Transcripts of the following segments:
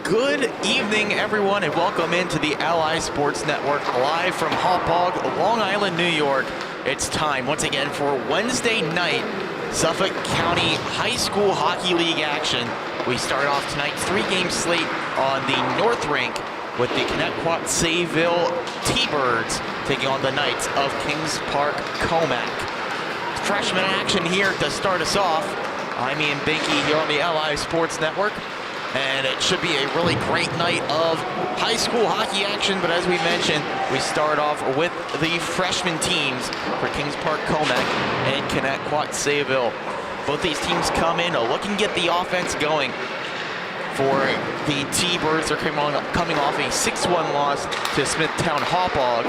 Good evening, everyone, and welcome into the Ally Sports Network, live from Hauppauge, Long Island, New York. It's time once again for Wednesday night Suffolk County High School Hockey League action. We start off tonight's three-game slate on the North Rink with the Connetquot Sayville T-Birds taking on the Knights of Kings Park Commack. Freshman action here to start us off. I'm Ian Binky here on the Ally Sports Network, and it should be a really great night of high school hockey action. But as we mentioned, we start off with the freshman teams for Kings Park Commack and Connetquot Sayville. Both these teams come in looking to get the offense going. For the T-Birds, they're coming off a 6-1 loss to Smithtown Hauppauge.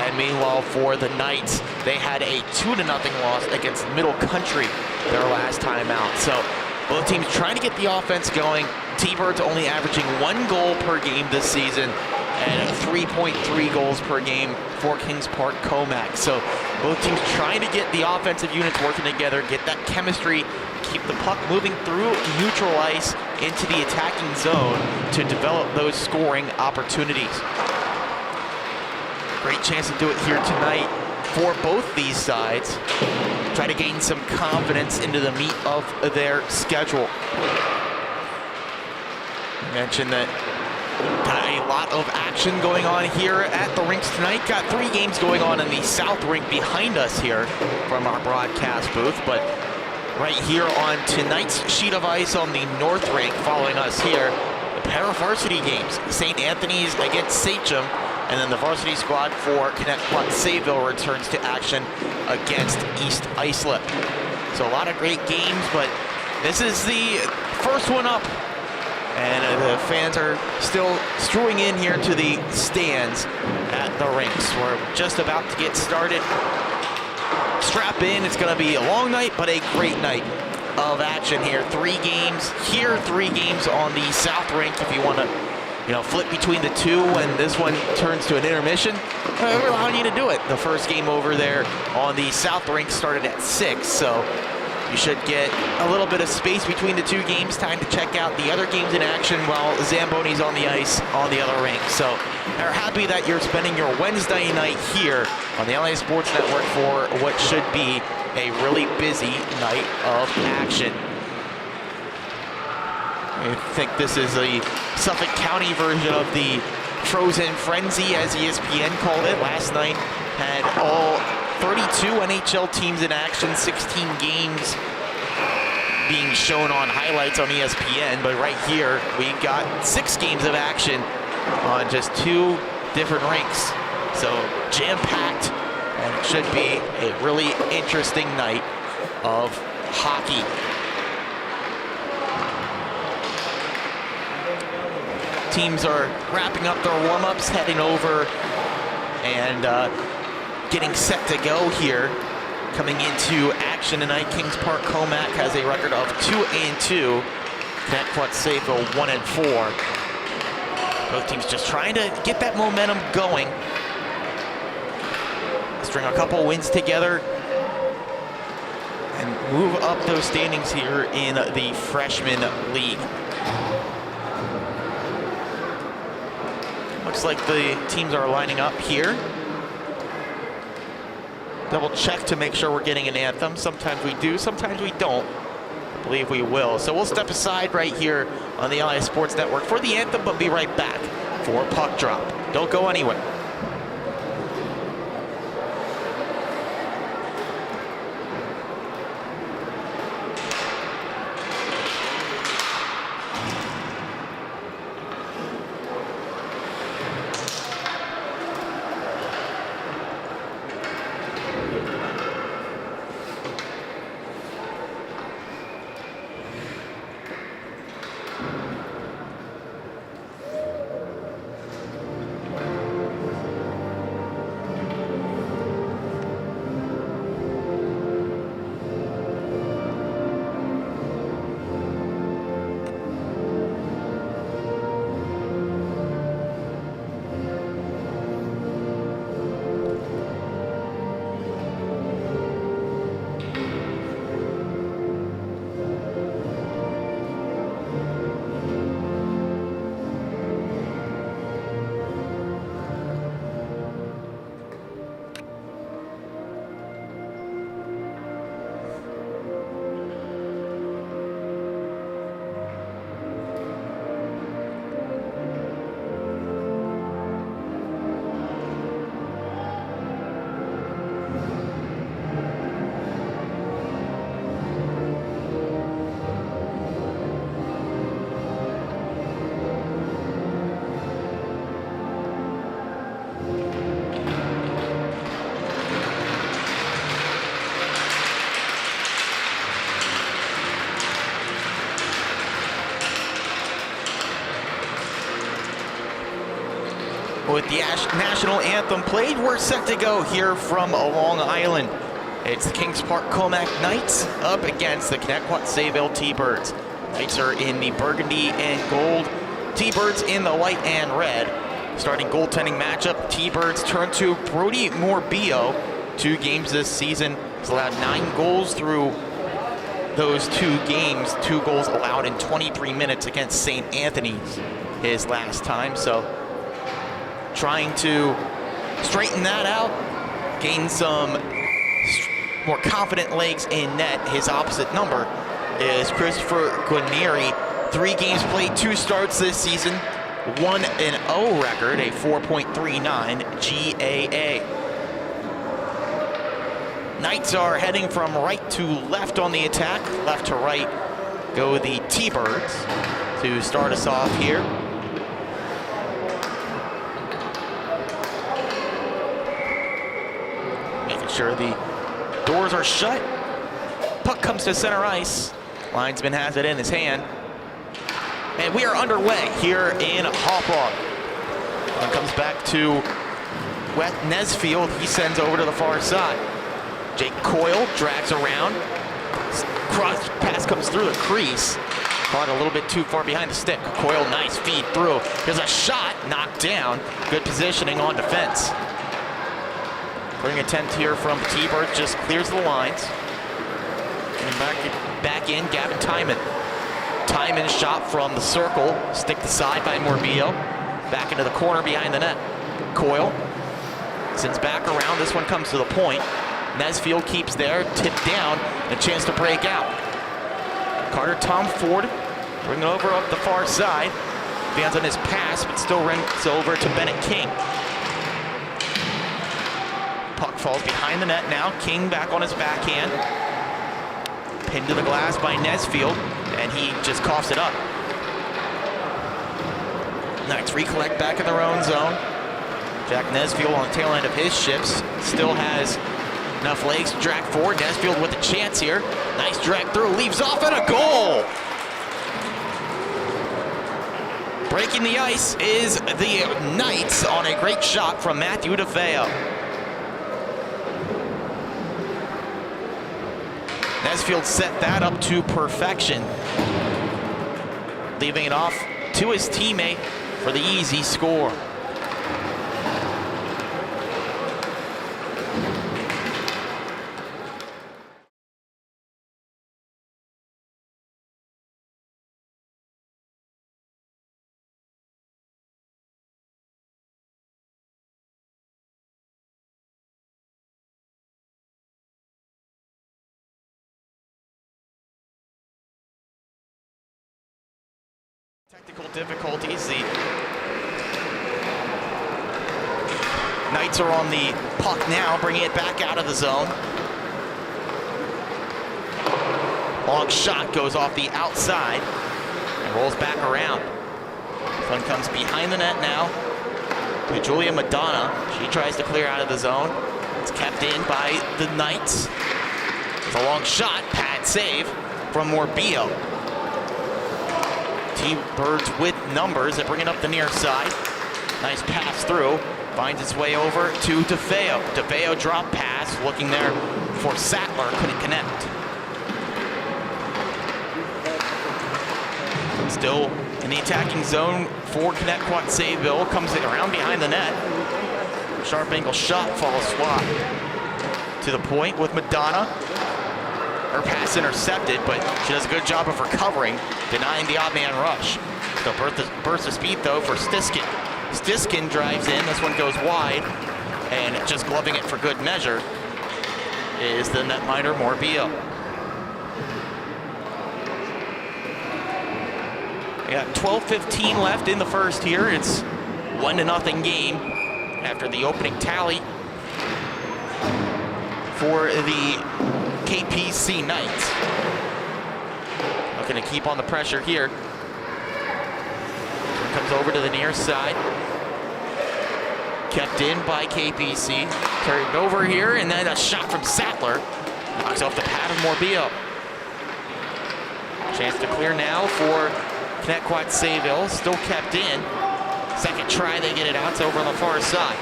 And meanwhile, for the Knights, they had a 2-0 loss against Middle Country their last time out. So both teams trying to get the offense going. T-Birds only averaging 1 goal per game this season and 3.3 goals per game for Kings Park Commack. So both teams trying to get the offensive units working together, get that chemistry, keep the puck moving through neutral ice into the attacking zone to develop those scoring opportunities. Great chance to do it here tonight for both these sides. Try to gain some confidence into the meat of their schedule. I mentioned that got a lot of action going on here at the rinks tonight. Got 3 games going on in the South Rink behind us here from our broadcast booth, but right here on tonight's sheet of ice on the North Rink, following us here, the pair of varsity games, St. Anthony's against Sachem, and then the varsity squad for Connetquot Sayville returns to action against East Islip. So a lot of great games, but this is the first one up. And the fans are still strewing in here to the stands at the rinks. We're just about to get started. Strap in, it's gonna be a long night, but a great night of action here. 3 games here, 3 games on the South Rink. If you wanna, flip between the two when this one turns to an intermission, we're allowing you to do it. The first game over there on the South Rink started at 6, so you should get a little bit of space between the 2 games, time to check out the other games in action while Zamboni's on the ice on the other rink. So we're happy that you're spending your Wednesday night here on the LA Sports Network for what should be a really busy night of action. I think this is the Suffolk County version of the Frozen Frenzy, as ESPN called it. Last night had all 32 NHL teams in action, 16 games being shown on highlights on ESPN, but right here we got 6 games of action on just 2 different rinks. So jam-packed, and it should be a really interesting night of hockey. Teams are wrapping up their warm-ups, heading over and getting set to go here. Coming into action tonight, Kings Park Commack has a record of 2-2. Connetquot Sayville 1-4. Both teams just trying to get that momentum going. String a couple wins together and move up those standings here in the Freshman League. Looks like the teams are lining up here. Double check to make sure we're getting an anthem. Sometimes we do, sometimes we don't. I believe we will. So we'll step aside right here on the LA Sports Network for the anthem, but be right back for Puck Drop. Don't go anywhere. with the national anthem played, we're set to go here from Long Island. It's the Kings Park Commack Knights up against the Connetquot Sayville T-Birds. Knights are in the burgundy and gold, T-Birds in the white and red. Starting goaltending matchup, T-Birds turn to Brody Morbillo. 2 games this season. He's allowed 9 goals through those 2 games. 2 goals allowed in 23 minutes against St. Anthony's his last time. So trying to straighten that out, gain some more confident legs in net. His opposite number is Christopher Guarnieri. 3 games played, 2 starts this season, 1-0 record, a 4.39 GAA. Knights are heading from right to left on the attack. Left to right go the T-Birds to start us off here. Making sure the doors are shut. Puck comes to center ice. Linesman has it in his hand. And we are underway here in Hauppauge. One comes back to Wet Nesfield. He sends over to the far side. Jake Coyle drags around. Cross pass comes through the crease. Caught a little bit too far behind the stick. Coyle, nice feed through. There's a shot, knocked down. Good positioning on defense. Bring attempt here from T-Bird, just clears the lines. And back in, Gavin Timon. Timon's shot from the circle, stick the side by Morbillo. Back into the corner behind the net. Coyle sends back around, this one comes to the point. Nesfield keeps there, tipped down, a chance to break out. Carter Tom Ford, bring it over up the far side. Advance on his pass, but still runs over to Bennett King. Puck falls behind the net now. King back on his backhand. Pinned to the glass by Nesfield, and he just coughs it up. Knights recollect back in their own zone. Jack Nesfield on the tail end of his shifts still has enough legs to drag forward. Nesfield with a chance here. Nice drag through, leaves off, and a goal! Breaking the ice is the Knights on a great shot from Matthew DeFeo. Nesfield set that up to perfection, leaving it off to his teammate for the easy score. Technical difficulties. The Knights are on the puck now, bringing it back out of the zone. Long shot goes off the outside and rolls back around. This one comes behind the net now to Julia Madonna. She tries to clear out of the zone. It's kept in by the Knights. It's a long shot, pad save from Morbillo. T-Birds with numbers that bring it up the near side. Nice pass through. Finds its way over to DeFeo. DeFeo drop pass, looking there for Sattler, couldn't connect. Still in the attacking zone for Connetquot Sayville. Comes around behind the net. Sharp angle shot, falls swat. To the point with Madonna. Her pass intercepted, but she does a good job of recovering, denying the odd man rush. So burst of speed though for Stiskin. Stiskin drives in, this one goes wide, and just gloving it for good measure is the netminder Morbillo. We got 12:15 left in the first here. It's 1-0 game after the opening tally for the KPC Knights. Looking to keep on the pressure here. Comes over to the near side. Kept in by KPC. Turned over here, and then a shot from Sattler. Knocks off the pad of Morbillo. Chance to clear now for Connetquot Sayville. Still kept in. Second try, they get it out. It's over on the far side.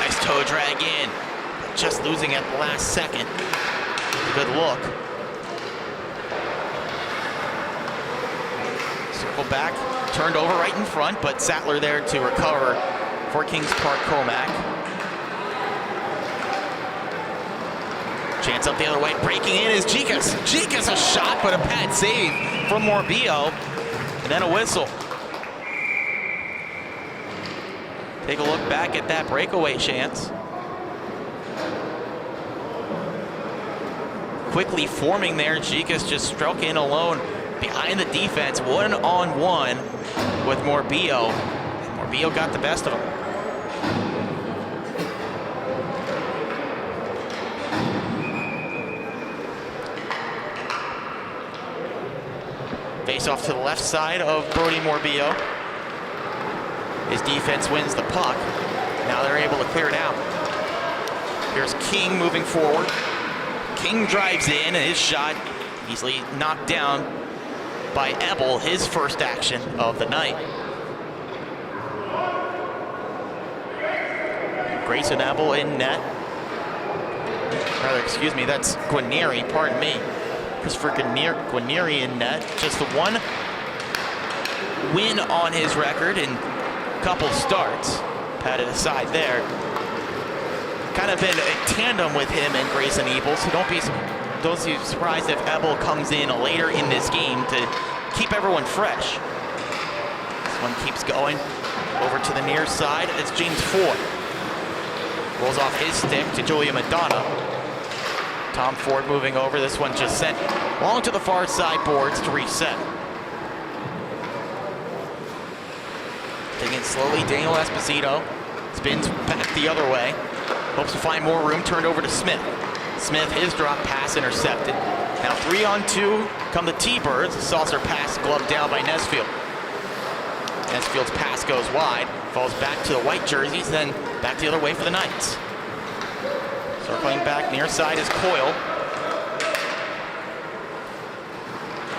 Nice toe drag in. Just losing at the last second. Good look. Circle back, turned over right in front, but Sattler there to recover for Kings Park Commack. Chance up the other way, breaking in is Jikas. Jikas a shot, but a pad save from Morbillo, and then a whistle. Take a look back at that breakaway chance. Quickly forming there, Jikas just struck in alone behind the defense, one-on-one with Morbillo. And Morbillo got the best of him. Face off to the left side of Brody Morbillo. His defense wins the puck. Now they're able to clear it out. Here's King moving forward. King drives in, and his shot easily knocked down by Ebel, his first action of the night. Grayson Ebel in net. Rather, excuse me, that's Guarnieri, pardon me. Christopher Guarnieri in net. Just the one win on his record in a couple starts. Patted aside there. Kind of been a tandem with him and Grayson Ebel, so don't be surprised if Ebel comes in later in this game to keep everyone fresh. This one keeps going over to the near side. It's James Ford. Rolls off his stick to Julia Madonna. Tom Ford moving over. This one just sent long to the far side boards to reset. Taking it slowly, Daniel Esposito spins back the other way. Hopes to find more room, turned over to Smith. Smith, his drop pass intercepted. Now 3-on-2 come the T-Birds. Saucer pass gloved down by Nesfield. Nesfield's pass goes wide, falls back to the white jerseys, then back the other way for the Knights. Circling back near side is Coyle.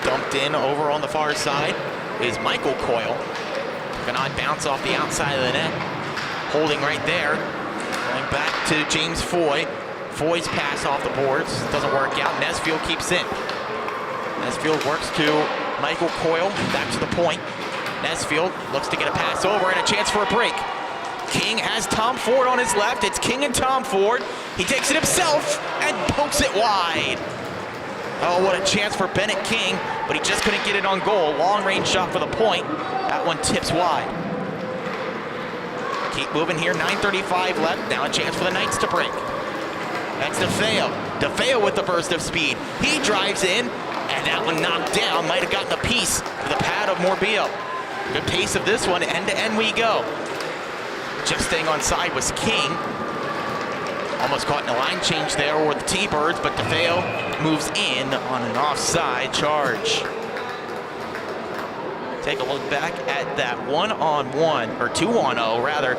Dumped in over on the far side is Michael Coyle. Took an odd bounce off the outside of the net. Holding right there. Going back to James Foy. Foy's pass off the boards. Doesn't work out. Nesfield keeps in. Nesfield works to Michael Coyle. Back to the point. Nesfield looks to get a pass over and a chance for a break. King has Tom Ford on his left. It's King and Tom Ford. He takes it himself and pokes it wide. Oh, what a chance for Bennett King, but he just couldn't get it on goal. Long range shot for the point. That one tips wide. Keep moving here, 9:35 left. Now a chance for the Knights to break. That's DeFeo. DeFeo with the burst of speed. He drives in, and that one knocked down. Might have gotten a piece of the pad of Morbillo. Good pace of this one, end to end we go. Just staying on side was King. Almost caught in a line change there with the T-Birds, but DeFeo moves in on an offside charge. Take a look back at that 1-on-1, or 2-on-0 rather.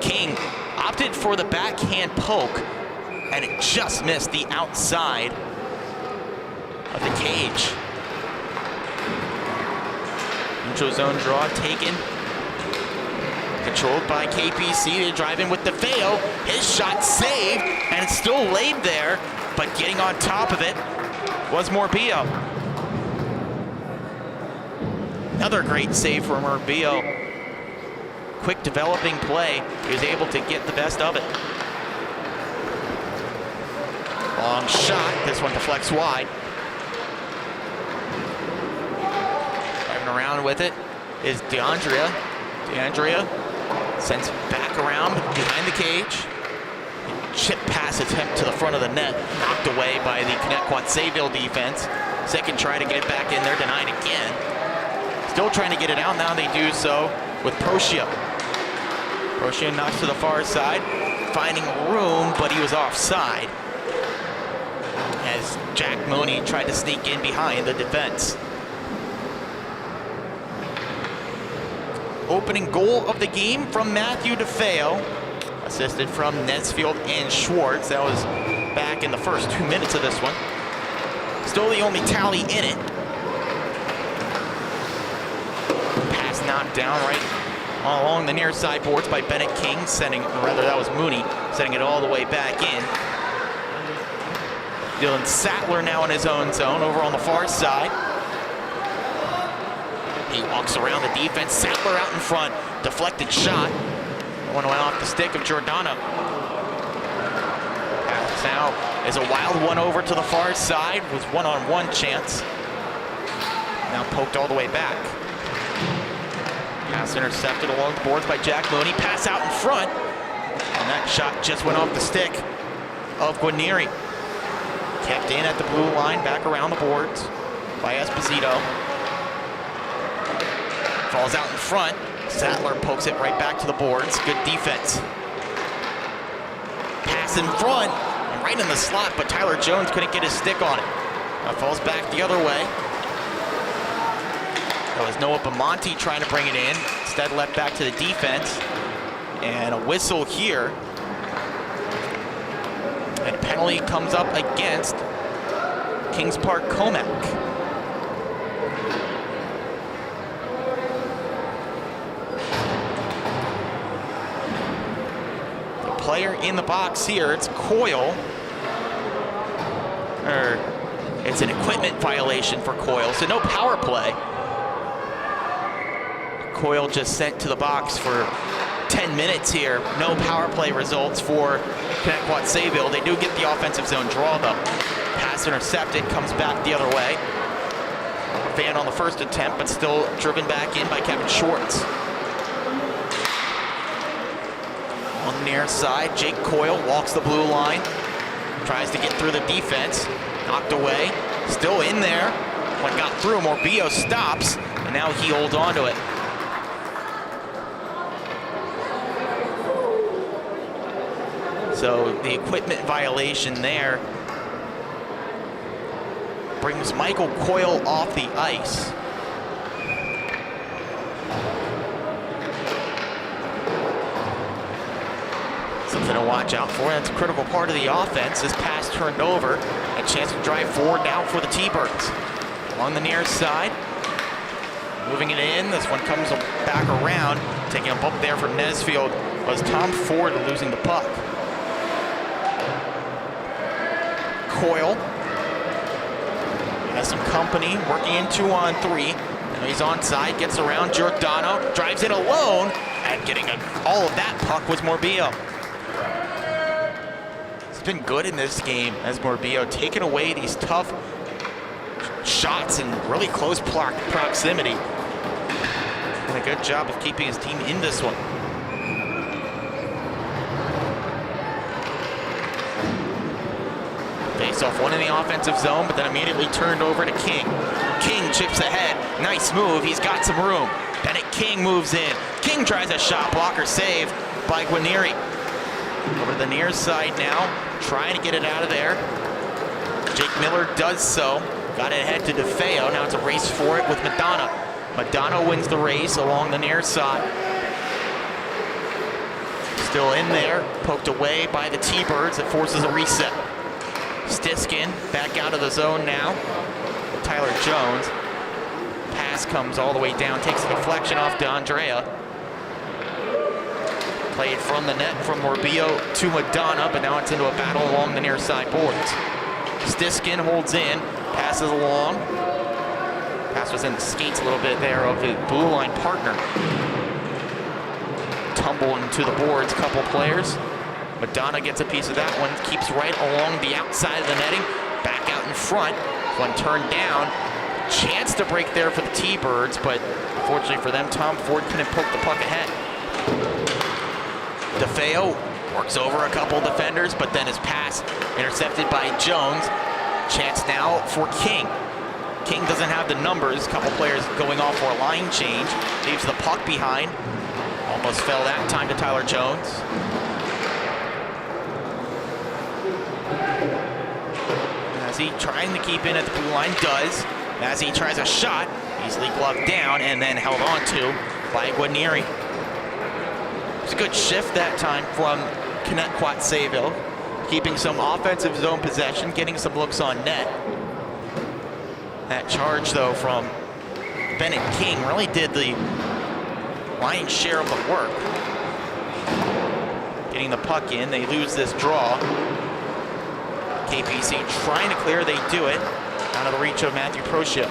King opted for the backhand poke, and it just missed the outside of the cage. Neutral zone draw taken. Controlled by KPC. They drive in with DeFeo. His shot saved, and it's still laid there, but getting on top of it was Morbillo. Another great save from Morbillo. Quick developing play. He was able to get the best of it. Long shot. This one deflects wide. Driving around with it is DeAndrea. DeAndrea sends back around behind the cage. Chip pass attempt to the front of the net. Knocked away by the Connetquot Sayville defense. Second try to get it back in there. Denied again. Still trying to get it out. Now they do so with Procia. Procia knocks to the far side. Finding room, but he was offside. As Jack Mooney tried to sneak in behind the defense. Opening goal of the game from Matthew DeFeo. Assisted from Nesfield and Schwartz. That was back in the first 2 minutes of this one. Still the only tally in it. Pass knocked down right along the near side boards by Bennett King, that was Mooney, sending it all the way back in. Dylan Sattler now in his own zone over on the far side. He walks around the defense. Sattler out in front. Deflected shot. One went off the stick of Giordano. Pass now is a wild one over to the far side. Was one-on-one chance. Now poked all the way back. Pass intercepted along the boards by Jack Mooney. Pass out in front. And that shot just went off the stick of Guarnieri. Kept in at the blue line, back around the boards by Esposito. Falls out in front. Sattler pokes it right back to the boards. Good defense. Pass in front, and right in the slot, but Tyler Jones couldn't get his stick on it. Falls back the other way. That was Noah Bamonte trying to bring it in. Instead left back to the defense. And a whistle here. And a penalty comes up against Kings Park Commack. The player in the box here, it's Coyle. It's an equipment violation for Coyle, so no power play. Coyle just sent to the box for 10 minutes here. No power play results for Connetquot Sayville. They do get the offensive zone draw though. Pass intercepted, comes back the other way. Fan on the first attempt, but still driven back in by Kevin Schwartz. On the near side, Jake Coyle walks the blue line. Tries to get through the defense. Knocked away. Still in there. When got through, Morbillo stops, and now he holds on to it. So the equipment violation there brings Michael Coyle off the ice. Something to watch out for. That's a critical part of the offense. This pass turned over. A chance to drive forward now for the T-Birds. On the near side. Moving it in. This one comes back around. Taking a bump there from Nesfield was Tom Ford losing the puck. Coyle has some company, working in 2-on-3. Now he's onside, gets around Giordano, drives it alone, and getting all of that puck was Morbillo. He's been good in this game as Morbillo, taking away these tough shots in really close proximity. Doing a good job of keeping his team in this one. Face-off, one in the offensive zone, but then immediately turned over to King. King chips ahead. Nice move. He's got some room. Bennett King moves in. King tries a shot blocker save by Guarnieri. Over to the near side now, trying to get it out of there. Jake Miller does so. Got it ahead to DeFeo. Now it's a race for it with Madonna. Madonna wins the race along the near side. Still in there, poked away by the T-Birds. It forces a reset. Stiskin back out of the zone now. Tyler Jones. Pass comes all the way down, takes a deflection off to Andrea. Played from the net from Morbillo to Madonna, but now it's into a battle along the near side boards. Stiskin holds in, passes along. Pass was in the skates a little bit there of the blue line partner. Tumble into the boards, couple players. Madonna gets a piece of that one, keeps right along the outside of the netting, back out in front. One turned down, chance to break there for the T-Birds, but unfortunately for them, Tom Ford couldn't poke the puck ahead. DeFeo works over a couple defenders, but then his pass intercepted by Jones. Chance now for King. King doesn't have the numbers, a couple players going off for a line change, leaves the puck behind. Almost fell that time to Tyler Jones. As he trying to keep in at the blue line, does. As he tries a shot, easily gloved down and then held on to by Guarnieri. It's a good shift that time from Connetquot Sayville, keeping some offensive zone possession, getting some looks on net. That charge though from Bennett King really did the lion's share of the work. Getting the puck in, they lose this draw. KPC trying to clear, they do it. Out of the reach of Matthew Procia.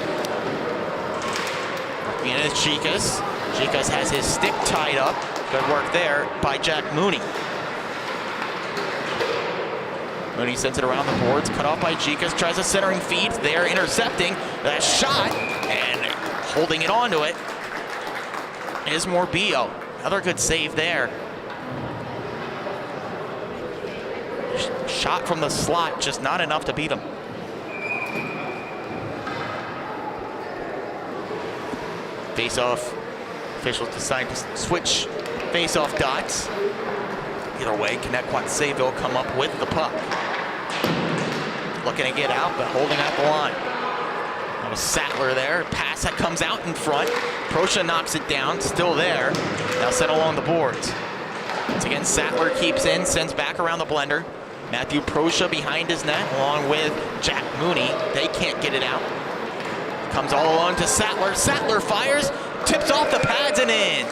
Working in is SCHSHL. SCHSHL has his stick tied up. Good work there by Jack Mooney. Mooney sends it around the boards, cut off by SCHSHL, tries a centering feed. They're intercepting that shot, and holding it onto it is Morbillo. Another good save there. Shot from the slot, just not enough to beat him. Face-off. Officials decide to switch face-off dots. Either way, Connetquot Sayville come up with the puck. Looking to get out, but holding out the line. That was Sattler there. Pass that comes out in front. Procia knocks it down, still there. Now sent along the boards. Once again, Sattler keeps in, sends back around the blender. Matthew Procia behind his net, along with Jack Mooney. They can't get it out. Comes all alone to Sattler. Sattler fires, tips off the pads and in.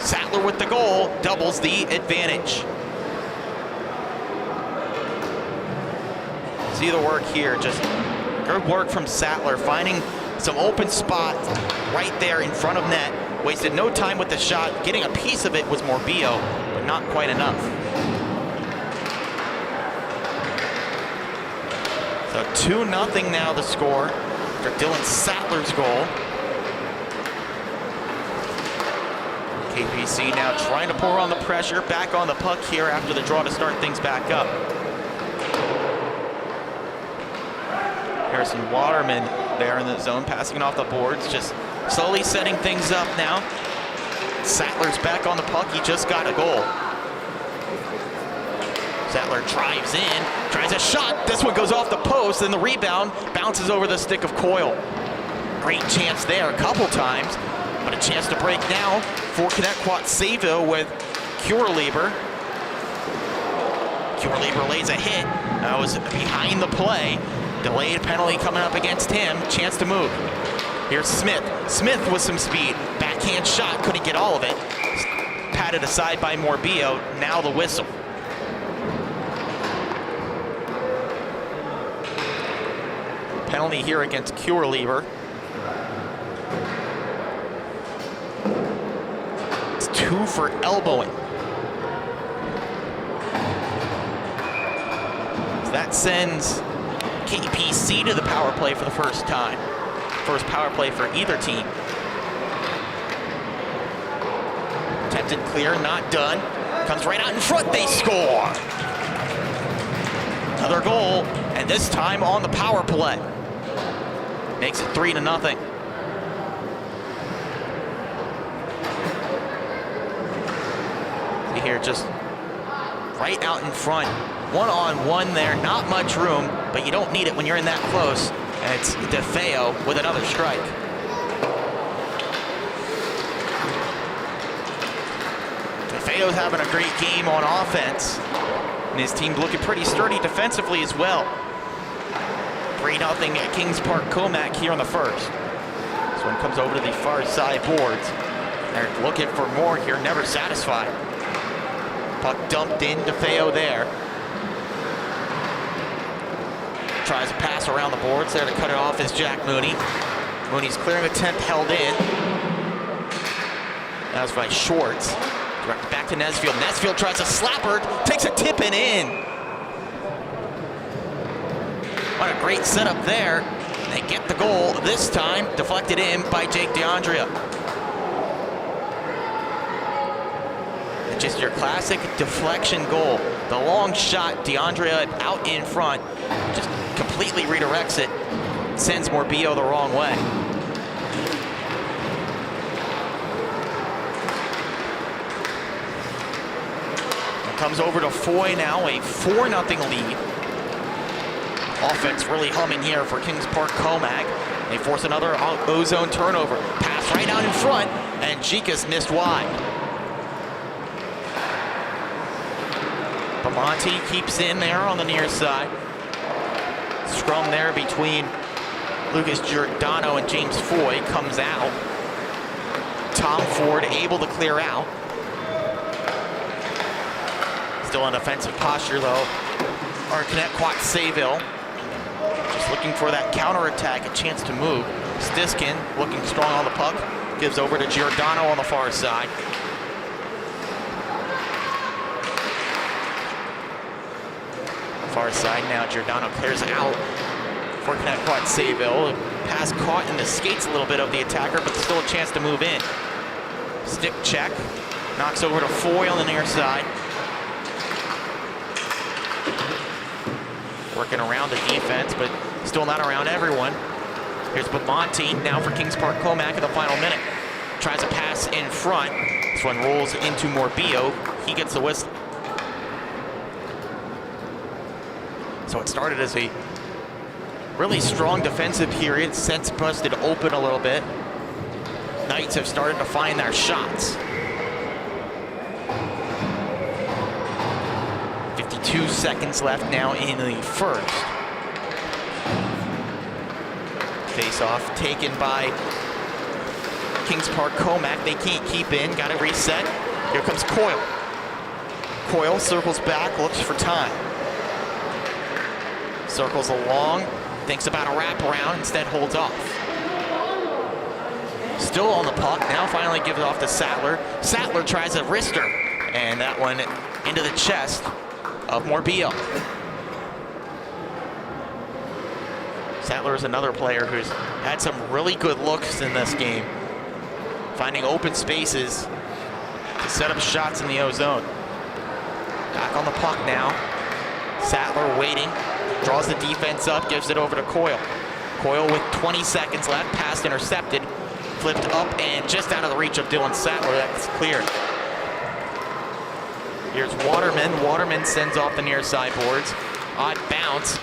Sattler with the goal, doubles the advantage. See the work here, just good work from Sattler, finding some open spot right there in front of net. Wasted no time with the shot. Getting a piece of it was Morbillo, but not quite enough. So 2-0 now the score for Dylan Sattler's goal. KPC now trying to pour on the pressure, back on the puck here after the draw to start things back up. Harrison Waterman there in the zone, passing it off the boards, just slowly setting things up now. Sattler's back on the puck, he just got a goal. Sattler drives in, tries a shot, this one goes off the post, and the rebound bounces over the stick of Coyle. Great chance there a couple times, but a chance to break now for Connetquot Sayville with Cureleber. Cureleber lays a hit, that was behind the play. Delayed penalty coming up against him, chance to move. Here's Smith. Smith with some speed. Backhand shot, couldn't get all of it. Patted aside by Morbillo, now the whistle. Penalty here against Cureleber. It's 2 for elbowing. So that sends KPC to the power play for the first time. First power play for either team. Attempted clear, not done. Comes right out in front, they score! Another goal, and this time on the power play. Makes it 3-0. See here, just right out in front. One-on-one there, not much room, but you don't need it when you're in that close. And it's DeFeo with another strike. DeFeo's having a great game on offense. And his team looking pretty sturdy defensively as well. 3-0 at Kings Park Commack here on the first. This one comes over to the far side boards. They're looking for more here, never satisfied. Puck dumped in, DeFeo there. Tries to pass around the boards there to cut it off is Jack Mooney. Mooney's clearing attempt held in. That was by Schwartz. Back to Nesfield. Nesfield tries a slapper, takes a tip and in. What a great setup there. They get the goal this time, deflected in by Jake DeAndrea. Just your classic deflection goal. The long shot, DeAndrea out in front, just completely redirects it, sends Morbillo the wrong way. It comes over to Foy now, a 4-0 lead. Offense really humming here for Kings Park Commack. They force another O-zone turnover. Pass right out in front, and SCHSHL missed wide. Monty keeps in there on the near side. Scrum there between Lucas Giordano and James Foy comes out. Tom Ford able to clear out. Still in offensive posture though. Our Connetquot Sayville just looking for that counterattack, a chance to move. Stiskin looking strong on the puck. Gives over to Giordano on the far side. Far side now, Giordano clears out for Connetquot Sayville. Pass caught in the skates a little bit of the attacker, but still a chance to move in. Stick check. Knocks over to Foy on the near side. Working around the defense, but still not around everyone. Here's Bamonte now for Kings Park Commack in the final minute. Tries a pass in front. This one rolls into Morbillo. He gets the whistle. So it started as a really strong defensive period. Since busted open a little bit. Knights have started to find their shots. 52 seconds left now in the first. Face-off taken by Kings Park Commack. They can't keep in, got to reset. Here comes Coyle. Coyle circles back, looks for time. Circles along, thinks about a wraparound, instead holds off. Still on the puck, now finally gives it off to Sattler. Sattler tries a wrister, and that one into the chest of Morbillo. Sattler is another player who's had some really good looks in this game, finding open spaces to set up shots in the O-zone. Back on the puck now. Sattler waiting, draws the defense up, gives it over to Coyle. Coyle with 20 seconds left, pass intercepted, flipped up and just out of the reach of Dylan Sattler. That's cleared. Here's Waterman. Waterman sends off the near side boards. Odd bounce.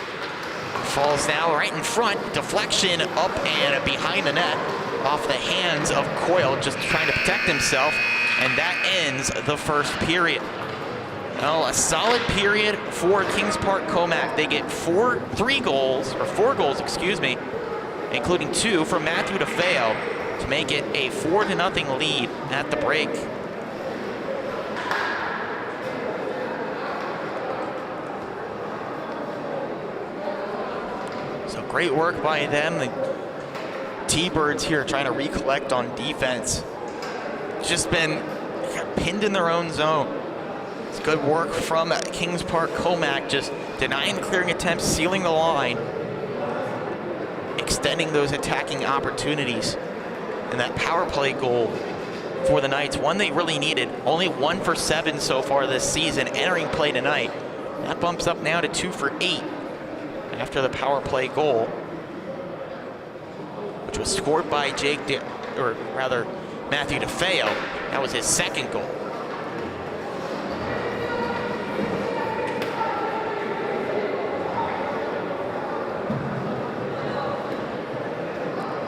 Falls now right in front. Deflection up and behind the net. Off the hands of Coyle, just trying to protect himself. And that ends the first period. Well, a solid period for Kings Park Commack. They get four goals, including 2 from Matthew DeFeo to make it a 4-0 lead at the break. So great work by them. The T-Birds here trying to recollect on defense. Just been pinned in their own zone. It's good work from Kings Park Commack, just denying clearing attempts, sealing the line, extending those attacking opportunities. And that power play goal for the Knights, one they really needed. Only 1 for 7 so far this season, entering play tonight. That bumps up now to 2 for 8 after the power play goal, which was scored by Matthew DeFeo. That was his second goal.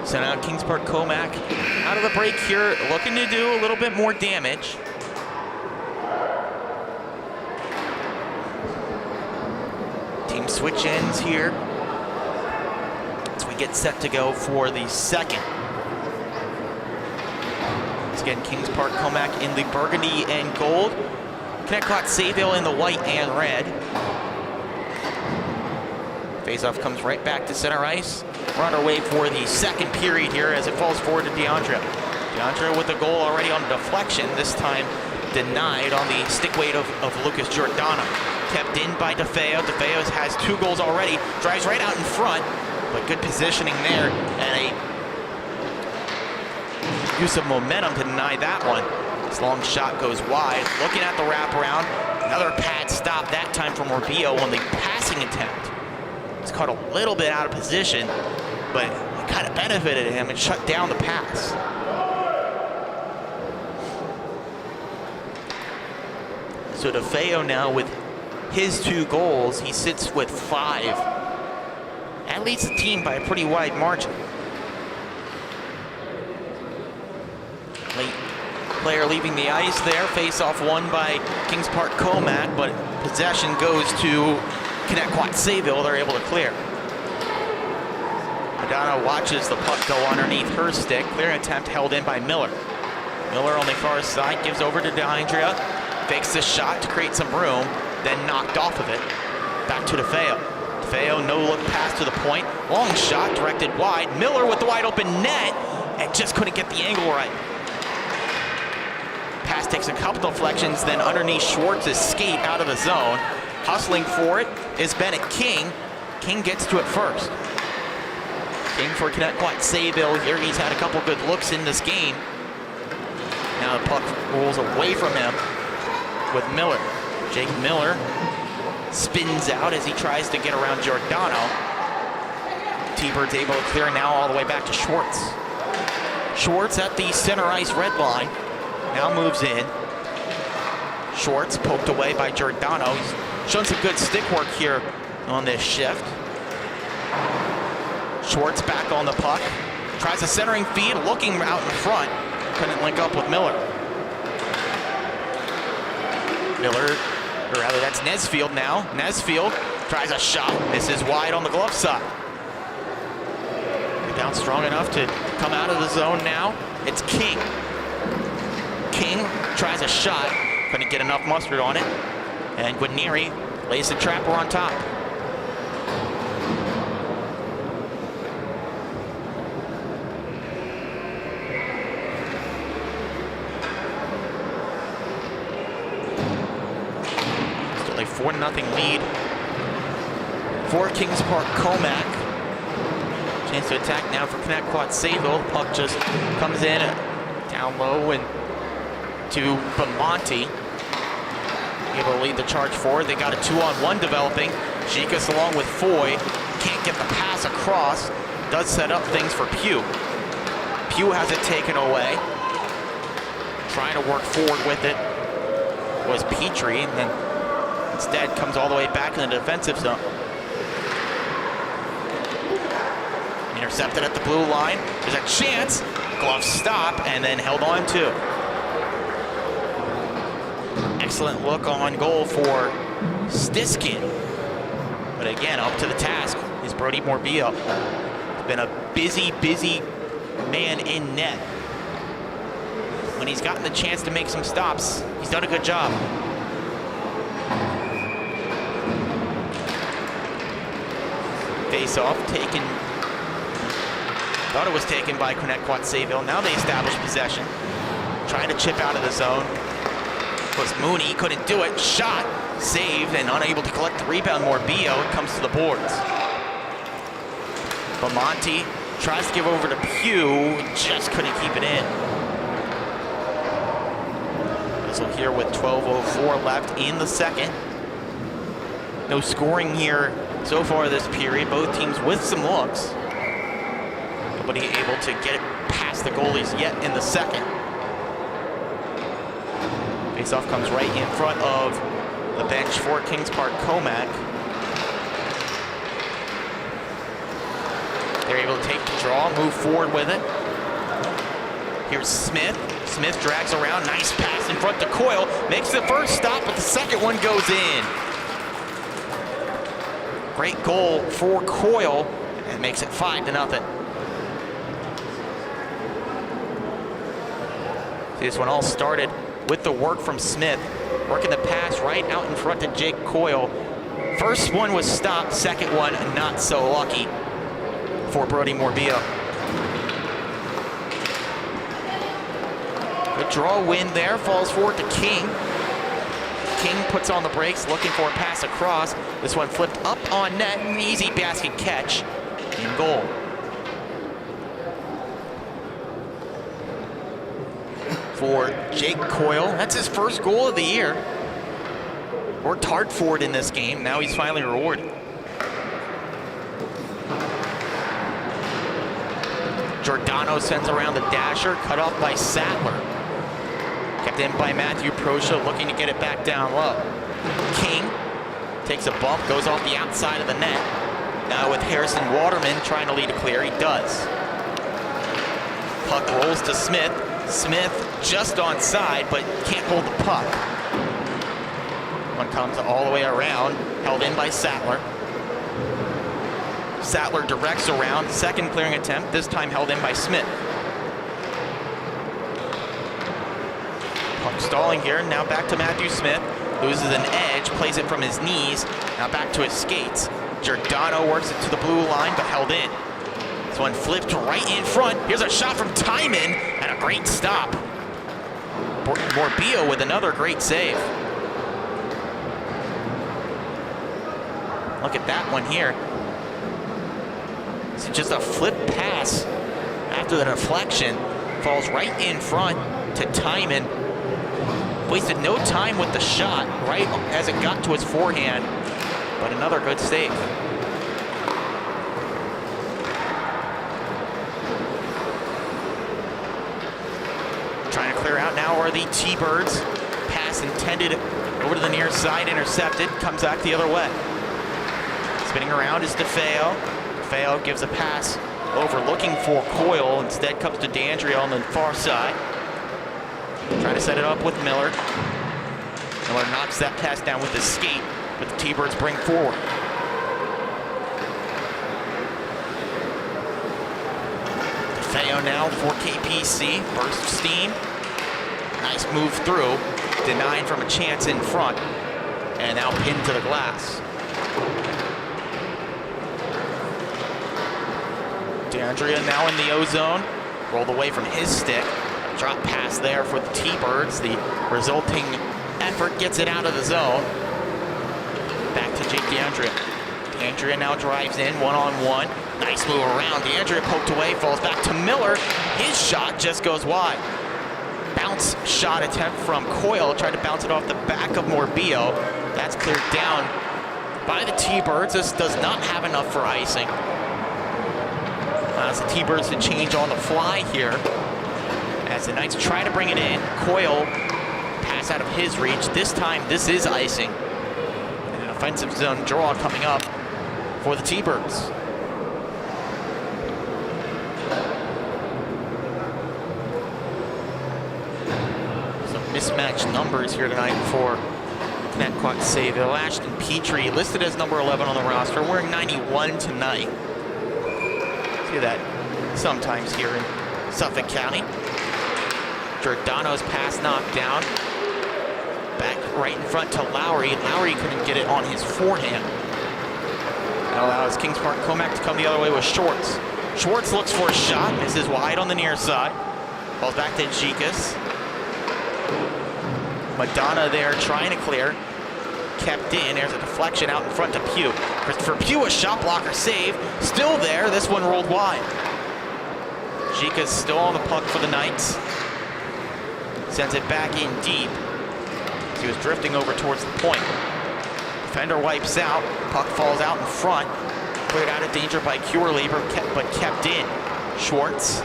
So now Kings Park Commack out of the break here, looking to do a little bit more damage. Team switch ends here as we get set to go for the second. Once again, Kings Park Commack in the burgundy and gold. Connetquot Sayville in the white and red. Faceoff comes right back to center ice. We're on our way for the second period here as it falls forward to DeAndre. DeAndre with the goal already on deflection, this time denied on the stick weight of Lucas Giordano. Kept in by DeFeo. DeFeo has 2 goals already, drives right out in front, but good positioning there and a use of momentum to deny that one. This long shot goes wide. Looking at the wraparound, another pad stop, that time from Morbillo on the passing attempt. It's caught a little bit out of position, but it kind of benefited him and shut down the pass. So DeFeo now with his 2 goals, he sits with 5. That leads the team by a pretty wide margin. Late player leaving the ice there. Face-off won by Kings Park Commack, but possession goes to Connetquot Sayville. They're able to clear. Madonna watches the puck go underneath her stick. Clearing attempt held in by Miller. Miller on the far side, gives over to DeAndrea. Fakes the shot to create some room, then knocked off of it. Back to DeFeo. DeFeo, no look pass to the point. Long shot directed wide. Miller with the wide open net and just couldn't get the angle right. Pass takes a couple deflections, then underneath Schwartz's skate out of the zone. Hustling for it is Bennett King. King gets to it first. King for Connetquot Sayville here. He's had a couple good looks in this game. Now the puck rolls away from him with Miller. Jake Miller spins out as he tries to get around Giordano. T-Bird's able to clear now all the way back to Schwartz. Schwartz at the center ice red line. Now moves in. Schwartz poked away by Giordano. He's shown some good stick work here on this shift. Schwartz back on the puck. Tries a centering feed, looking out in front. Couldn't link up with Miller. Miller, or rather that's Nesfield now. Nesfield tries a shot, misses wide on the glove side. Down strong enough to come out of the zone now. It's King. King tries a shot, couldn't get enough mustard on it. And Guarnieri lays the trapper on top. Still a 4-0 lead for Kings Park Commack. Chance to attack now for Connetquot Sayville. Puck just comes in down low and to Bamonte. Able to lead the charge forward. They got a 2-on-1 developing. Jikas along with Foy. Can't get the pass across. Does set up things for Pugh. Pugh has it taken away. Trying to work forward with it was Petrie, and then instead comes all the way back in the defensive zone. Intercepted at the blue line. There's a chance. Glove stop and then held on to. Excellent look on goal for Stiskin. But again, up to the task is Brody Morbillo. He's been a busy man in net. When he's gotten the chance to make some stops, he's done a good job. Face-off taken. Thought it was taken by Connetquot Sayville. Now they establish possession. Trying to chip out of the zone. Was Mooney, couldn't do it. Shot, saved, and unable to collect the rebound. Morbillo, it comes to the boards. Bamonte tries to give over to Pugh, just couldn't keep it in. Whistle here with 12:04 left in the second. No scoring here so far this period. Both teams with some looks. Nobody able to get it past the goalies yet in the second. Faceoff comes right in front of the bench for Kings Park Commack. They're able to take the draw, move forward with it. Here's Smith. Smith drags around, nice pass in front to Coyle. Makes the first stop, but the second one goes in. Great goal for Coyle, and makes it 5-0. This one all started with the work from Smith, working the pass right out in front to Jake Coyle. First one was stopped, second one not so lucky for Brody Morbillo. Good draw win there, falls forward to King. King puts on the brakes, looking for a pass across. This one flipped up on net, an easy basket catch, and goal. For Jake Coyle, that's his first goal of the year. Worked hard for it in this game, now he's finally rewarded. Giordano sends around the dasher, cut off by Sattler. Kept in by Matthew Proscia, looking to get it back down low. King takes a bump, goes off the outside of the net. Now with Harrison Waterman trying to lead a clear, he does. Puck rolls to Smith. Smith just onside, but can't hold the puck. One comes all the way around, held in by Sattler. Sattler directs around, second clearing attempt, this time held in by Smith. Puck stalling here, now back to Matthew Smith. Loses an edge, plays it from his knees, now back to his skates. Giordano works it to the blue line, but held in. This one flipped right in front. Here's a shot from Timon, and a great stop. Morbillo with another great save. Look at that one here. It's just a flip pass after the deflection. Falls right in front to Timon. Wasted no time with the shot right as it got to his forehand, but another good save. Trying to clear out now are the T-Birds. Pass intended over to the near side, intercepted, comes back the other way. Spinning around is DeFeo. DeFeo gives a pass over looking for Coyle, instead comes to D'Andrea on the far side. Trying to set it up with Miller. Miller knocks that pass down with his skate, but the T-Birds bring forward. DeFeo now for KPC, burst of steam. Nice move through, denied from a chance in front, and now pinned to the glass. D'Andrea now in the O-zone, rolled away from his stick. Drop pass there for the T-Birds. The resulting effort gets it out of the zone. Back to Jake D'Andrea. D'Andrea now drives in, one-on-one. Nice move around. D'Andrea poked away, falls back to Miller. His shot just goes wide. Bounce shot attempt from Coyle. Tried to bounce it off the back of Morbillo. That's cleared down by the T-Birds. This does not have enough for icing. Allows the T-Birds to change on the fly here. As the Knights try to bring it in, Coyle, pass out of his reach. This time, this is icing. And an offensive zone draw coming up for the T-Birds. Some mismatched numbers here tonight for Connetquot Sayville. Ashton Petrie listed as number 11 on the roster, wearing 91 tonight. See that sometimes here in Suffolk County. Giordano's pass knocked down. Back right in front to Lowry. Lowry couldn't get it on his forehand. That allows Kings Park Commack to come the other way with Schwartz. Schwartz looks for a shot, misses wide on the near side. Falls back to Jikas. Madonna there trying to clear. Kept in. There's a deflection out in front to Pugh. Christopher Pugh, a shot blocker save. Still there. This one rolled wide. Jikas still on the puck for the Knights. Sends it back in deep. He was drifting over towards the point. Defender wipes out. Puck falls out in front. Cleared out of danger by Cureleber, but kept in. Schwartz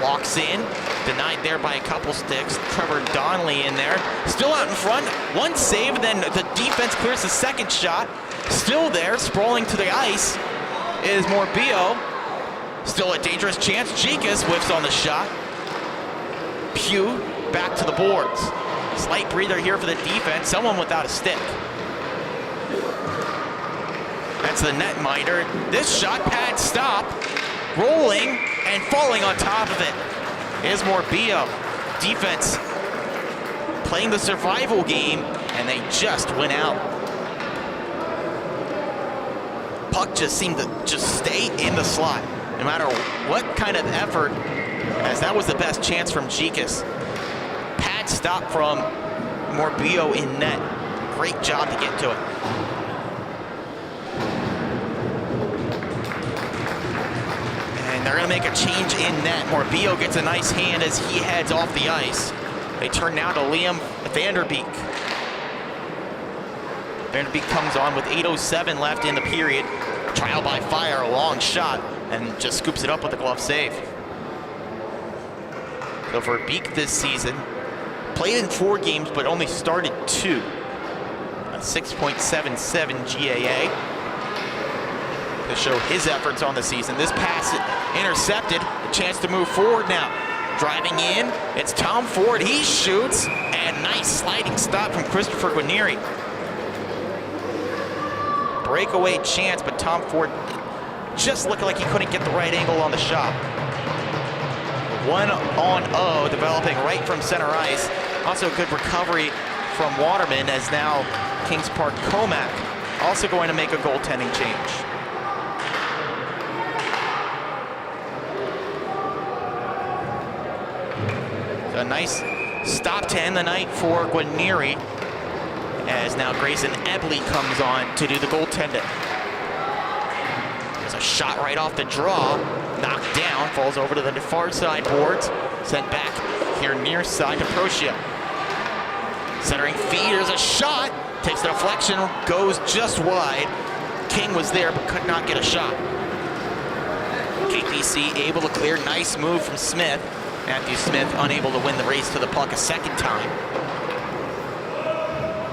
walks in. Denied there by a couple sticks. Trevor Donnelly in there. Still out in front. One save, and then the defense clears the second shot. Still there, sprawling to the ice is Morbillo. Still a dangerous chance. Jikas whiffs on the shot. Pugh back to the boards. Slight breather here for the defense. Someone without a stick. That's the netminder. This shot pad stop. Rolling and falling on top of it is Morbillo. Defense playing the survival game, and they just went out. Puck just seemed to just stay in the slot, no matter what kind of effort, as that was the best chance from Jikas. Pad stop from Morbillo in net. Great job to get to it. And they're going to make a change in net. Morbillo gets a nice hand as he heads off the ice. They turn now to Liam Vanderbeek. Vanderbeek comes on with 8:07 left in the period. Trial by fire, a long shot, and just scoops it up with a glove save. So for Beek this season, played in 4 games, but only started 2. A 6.77 GAA to show his efforts on the season. This pass intercepted, a chance to move forward now. Driving in, it's Tom Ford, he shoots, and nice sliding stop from Christopher Guarnieri. Breakaway chance, but Tom Ford just looked like he couldn't get the right angle on the shot. 1-on-0 developing right from center ice Also good recovery from Waterman, as now Kings Park Commack also going to make a goaltending change. So a nice stop to end the night for Guarneri, as now Grayson Ebley comes on to do the goaltending. There's a shot right off the draw, knocked down, falls over to the far side boards, sent back here near side to Procia. Centering feed, there's a shot, takes the deflection, goes just wide. King was there but could not get a shot. KPC able to clear, nice move from Smith. Matthew Smith unable to win the race to the puck a second time.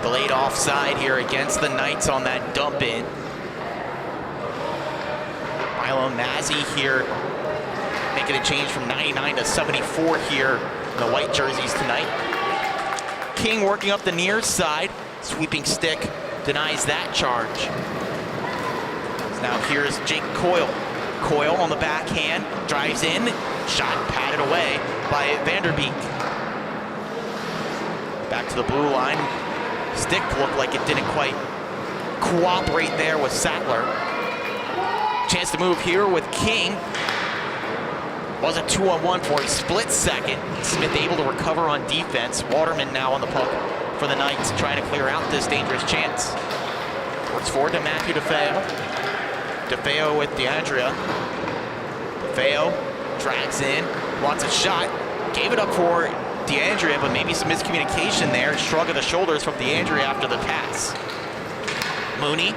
Delayed offside here against the Knights on that dump in. Milo Mazzi here making a change from 99 to 74 here in the white jerseys tonight. King working up the near side, sweeping stick denies that charge. So now here's Jake Coyle. Coyle on the backhand, drives in, shot patted away by Vanderbeek. Back to the blue line. Stick looked like it didn't quite cooperate there with Sattler. Chance to move here with King. Was a 2-on-1 for a split second. Smith able to recover on defense. Waterman now on the puck for the Knights, trying to clear out this dangerous chance. Works forward to Matthew DeFeo. DeFeo with DeAndrea. DeFeo drags in, wants a shot, gave it up for DeAndrea, but maybe some miscommunication there. Shrug of the shoulders from DeAndrea after the pass. Mooney,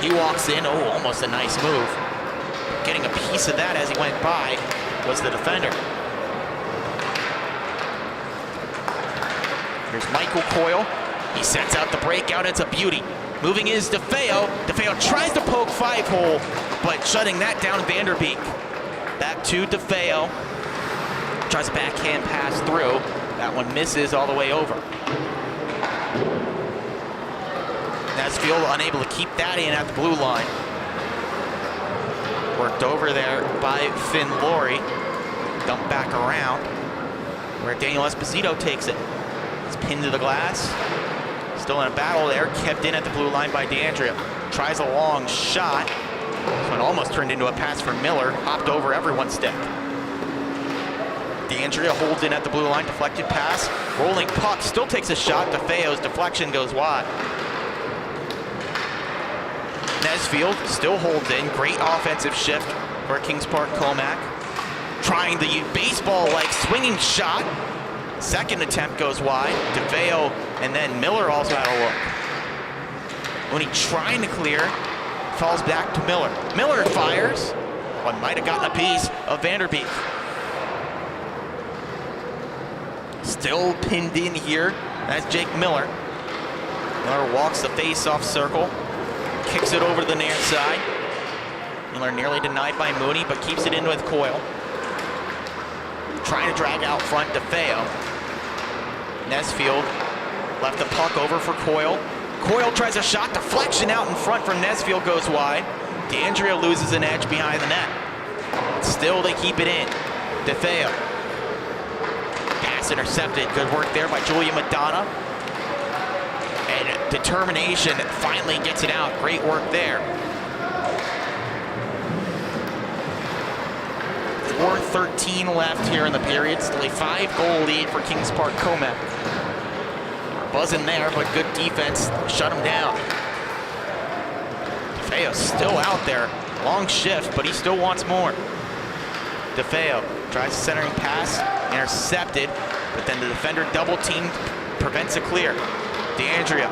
he walks in, oh, almost a nice move. Getting a piece of that as he went by was the defender. Here's Michael Coyle. He sets out the breakout. It's a beauty. Moving is DeFeo. DeFeo tries to poke 5-hole, but shutting that down, Vanderbeek. Back to DeFeo. Tries a backhand pass through. That one misses all the way over. Nesfield unable to keep that in at the blue line. Worked over there by Finn Laurie. Dumped back around where Daniel Esposito takes it. It's pinned to the glass. Still in a battle there. Kept in at the blue line by DeAndrea. Tries a long shot. So it almost turned into a pass for Miller. Hopped over everyone's stick. DeAndrea holds in at the blue line. Deflected pass. Rolling puck. Still takes a shot. DeFeo's deflection goes wide. Nesfield still holds in. Great offensive shift for Kings Park Commack. Trying the baseball-like swinging shot. Second attempt goes wide. DeFeo and then Miller also had a look. Mooney trying to clear. Falls back to Miller. Miller fires. One might have gotten a piece of Vanderbeek. Still pinned in here. That's Jake Miller. Miller walks the face-off circle. Kicks it over to the near side. Miller nearly denied by Mooney, but keeps it in with Coyle. Trying to drag out front DeFeo. Nesfield left the puck over for Coyle. Coyle tries a shot, deflection out in front from Nesfield goes wide. DeAndrea loses an edge behind the net. Still they keep it in. DeFeo. Pass intercepted, good work there by Julia Madonna. And determination finally gets it out. Great work there. 4:13 left here in the period. Still a 5-goal lead for Kings Park Commack. Buzzing there, but good defense shut him down. DeFeo still out there. Long shift, but he still wants more. DeFeo tries a centering pass, intercepted, but then the defender double teamed, prevents a clear. DeAndrea,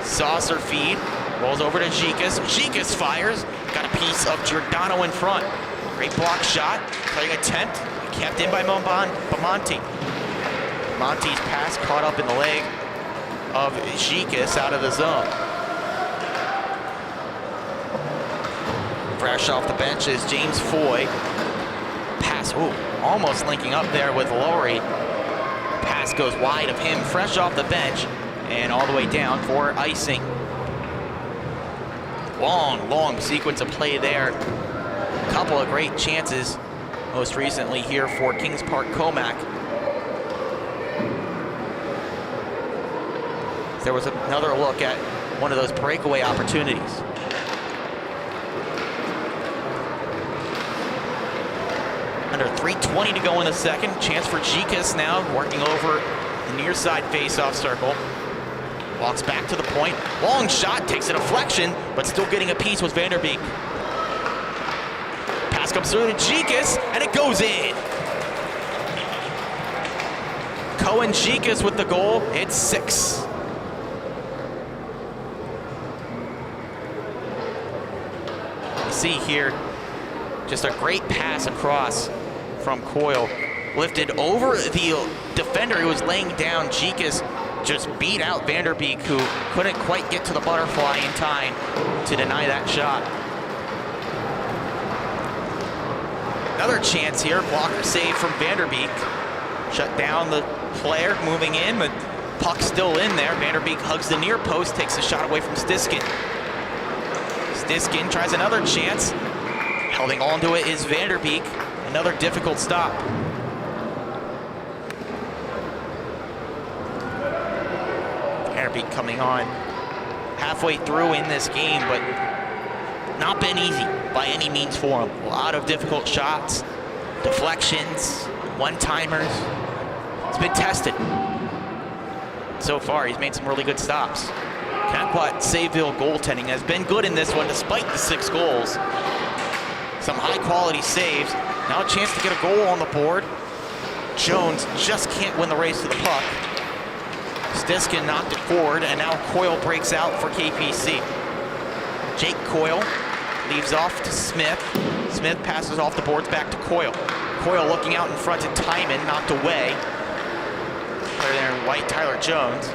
saucer feed, rolls over to Gikas. Gikas fires, got a piece of Giordano in front. Great block shot, playing attempt, kept in by Bamonte. Monte's pass caught up in the leg of Gikas out of the zone. Fresh off the bench is James Foy. Pass, ooh, almost linking up there with Laurie. Pass goes wide of him, fresh off the bench, and all the way down for icing. Long sequence of play there. Couple of great chances, most recently here for Kings Park Commack. There was another look at one of those breakaway opportunities. Under 3:20 to go in the second. Chance for SCHSHL now, working over the near side face-off circle. Walks back to the point. Long shot, takes a deflection, but still getting a piece with Vanderbeek. Pass comes through to SCHSHL, and it goes in. Cohen SCHSHL with the goal. It's 6. You see here, just a great pass across from Coyle. Lifted over the defender who was laying down. SCHSHL just beat out Vanderbeek, who couldn't quite get to the butterfly in time to deny that shot. Another chance here, blocker save from Vanderbeek. Shut down the player moving in, but puck still in there. Vanderbeek hugs the near post, takes a shot away from Stiskin. Stiskin tries another chance. Holding on to it is Vanderbeek. Another difficult stop. Vanderbeek coming on halfway through in this game, but not been easy by any means for him. A lot of difficult shots, deflections, one-timers. It's been tested. So far, he's made some really good stops. Connetquot Sayville goaltending has been good in this one despite the 6 goals. Some high-quality saves. Now a chance to get a goal on the board. Jones just can't win the race to the puck. Stiskin knocked it forward, and now Coyle breaks out for KPC. Jake Coyle leaves off to Smith. Smith passes off the boards back to Coyle. Coyle looking out in front to Timon, knocked away. Player there in white, Tyler Jones.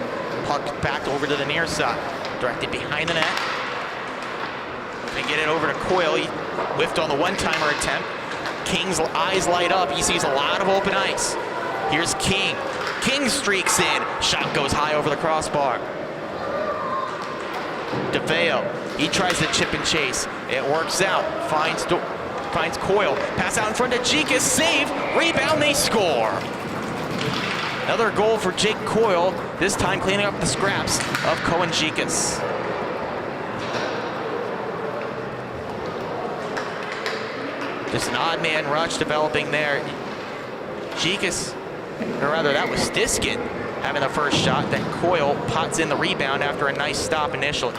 Puck back over to the near side. Directed behind the net. They get it over to Coyle. He whiffed on the one-timer attempt. King's eyes light up. He sees a lot of open ice. Here's King. King streaks in. Shot goes high over the crossbar. DeFeo, he tries to chip and chase. It works out. Finds Coyle. Pass out in front of SCHSHL. Save. Rebound. They score. Another goal for Jake Coyle. This time cleaning up the scraps of Cohen SCHSHL. Just an odd man rush developing there. SCHSHL, or rather that was Stiskin having the first shot, then Coyle pots in the rebound after a nice stop initially.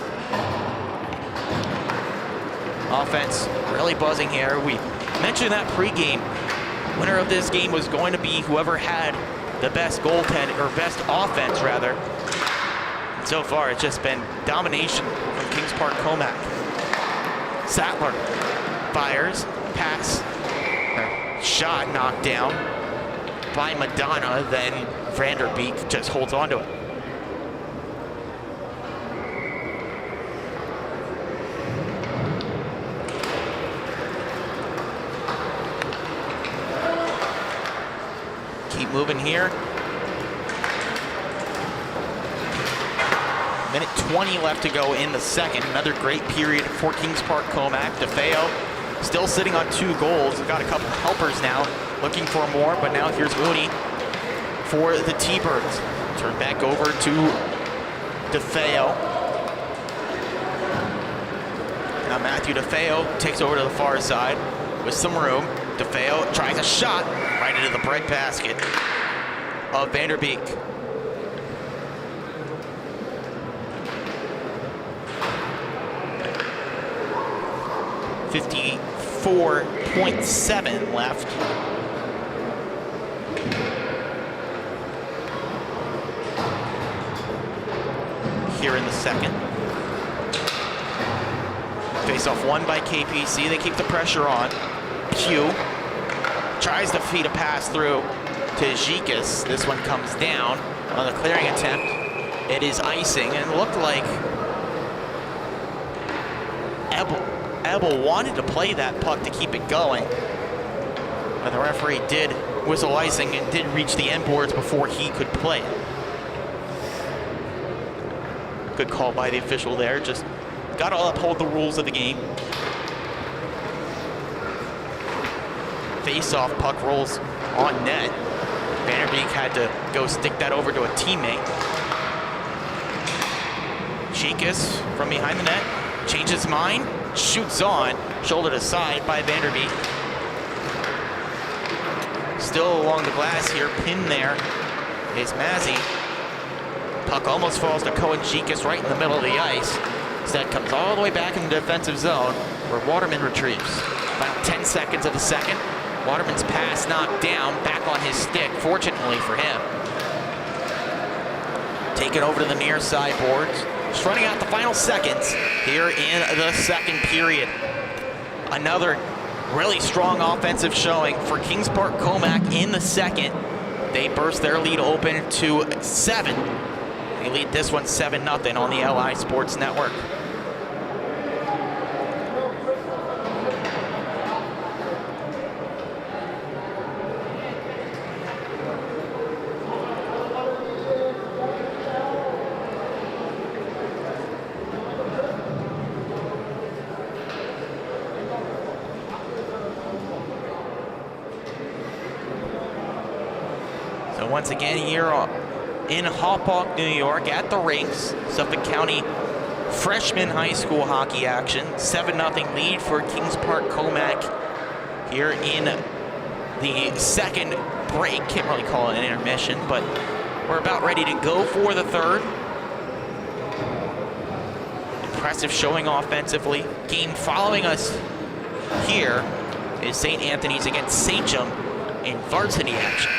Offense really buzzing here. We mentioned that pregame. Winner of this game was going to be whoever had the best goaltend, or best offense rather. And so far it's just been domination from Kings Park Commack. Sattler fires. Pass, shot knocked down by Madonna, then Vanderbeek just holds on to it. Keep moving here. Minute 20 left to go in the second. Another great period for Kings Park Commack. DeFeo still sitting on 2 goals. We've got a couple of helpers now, looking for more, but now here's Uni for the T-Birds. Turn back over to DeFeo. Now Matthew DeFeo takes over to the far side with some room. DeFeo tries a shot right into the breadbasket of Vanderbeek. .7 left. Here in the second. Face-off won by KPC. They keep the pressure on. Pugh tries to feed a pass through to SCHSHL. This one comes down on the clearing attempt. It is icing, and it looked like Ebel wanted to play that puck to keep it going, but the referee did whistle icing and did reach the end boards before he could play it. Good call by the official there. Just got to uphold the rules of the game. Face-off puck rolls on net. Vanderbeek had to go stick that over to a teammate. Shekas from behind the net, changes his mind, shoots on, shoulder to side by Vanderbeek. Still along the glass here, pinned there is Mazzy. Puck almost falls to Cohen Shekas right in the middle of the ice. Instead comes all the way back in the defensive zone where Waterman retrieves. Final 10 seconds of the second. Waterman's pass knocked down, back on his stick, fortunately for him. Taken over to the near side boards. Just running out the final seconds here in the second period. Another really strong offensive showing for Kings Park Commack in the second. They burst their lead open to 7. They lead this one 7-0 on the LI Sports Network. So once again here in Hauppauge, New York at the rinks, Suffolk County freshman high school hockey action. 7-0 lead for Kings Park Commack here in the second break. Can't really call it an intermission, but we're about ready to go for the third. Impressive showing offensively. Game following us here is St. Anthony's against Sachem in varsity action.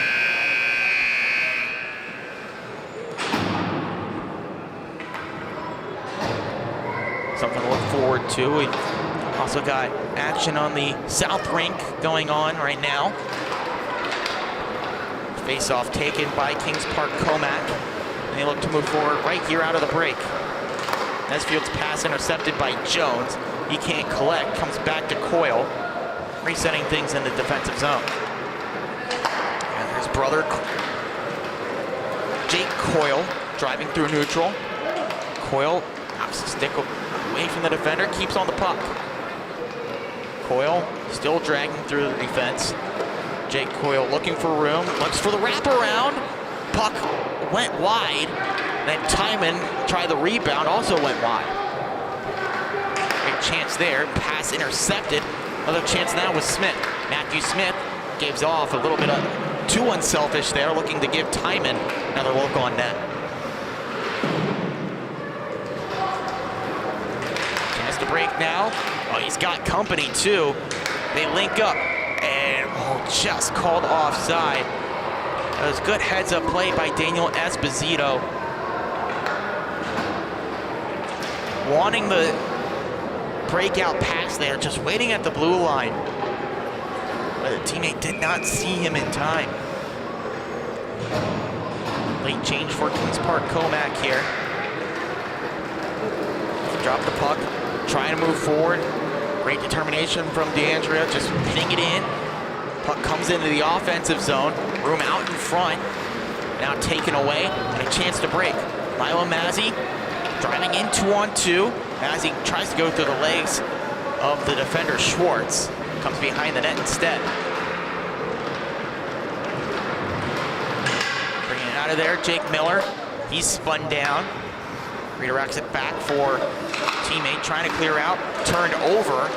Something to look forward to. We also got action on the South Rink going on right now. Face-off taken by Kings Park Commack. And they look to move forward right here out of the break. Nesfield's pass intercepted by Jones. He can't collect, comes back to Coyle, resetting things in the defensive zone. And his brother, Jake Coyle, driving through neutral. Coyle knocks the stick away from the defender, keeps on the puck. Coyle still dragging through the defense. Jake Coyle looking for room, looks for the wraparound. Puck went wide. Then Timon tried the rebound, also went wide. Great chance there, pass intercepted. Another chance now with Smith. Matthew Smith gives off a little bit too unselfish there, looking to give Timon another look on net. Chance to break now. Oh, he's got company too. They link up and just called offside. That was good heads-up play by Daniel Esposito. Wanting the breakout pass there, just waiting at the blue line. But the teammate did not see him in time. Late change for Kings Park Commack here. Drop the puck, trying to move forward. Great determination from DeAndrea, just pinning it in. Puck comes into the offensive zone. Room out in front. Now taken away, and a chance to break. Milo Mazzy driving in 2-on-2. Mazzy tries to go through the legs of the defender Schwartz. Comes behind the net instead. Bringing it out of there, Jake Miller. He's spun down. Redirects it back for teammate trying to clear out. Turned over.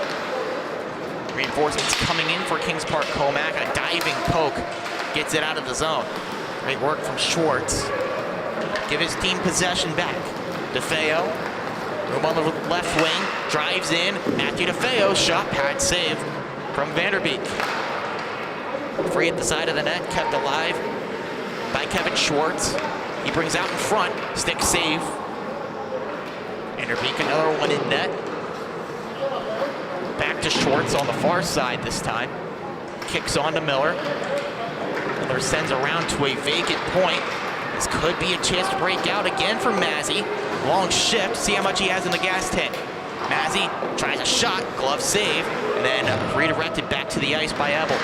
Reinforcements coming in for Kings Park Commack. A diving poke gets it out of the zone. Great work from Schwartz. Give his team possession back. DeFeo, room on the left wing, drives in. Matthew DeFeo, shot pad save from Vanderbeek. Free at the side of the net, kept alive by Kevin Schwartz. He brings out in front, stick save. Vanderbeek, another one in net. Back to Schwartz on the far side this time. Kicks on to Miller. Miller sends around to a vacant point. This could be a chance to break out again for Mazzy. Long shift, see how much he has in the gas tank. Mazzy tries a shot, glove save, and then redirected back to the ice by Ebel.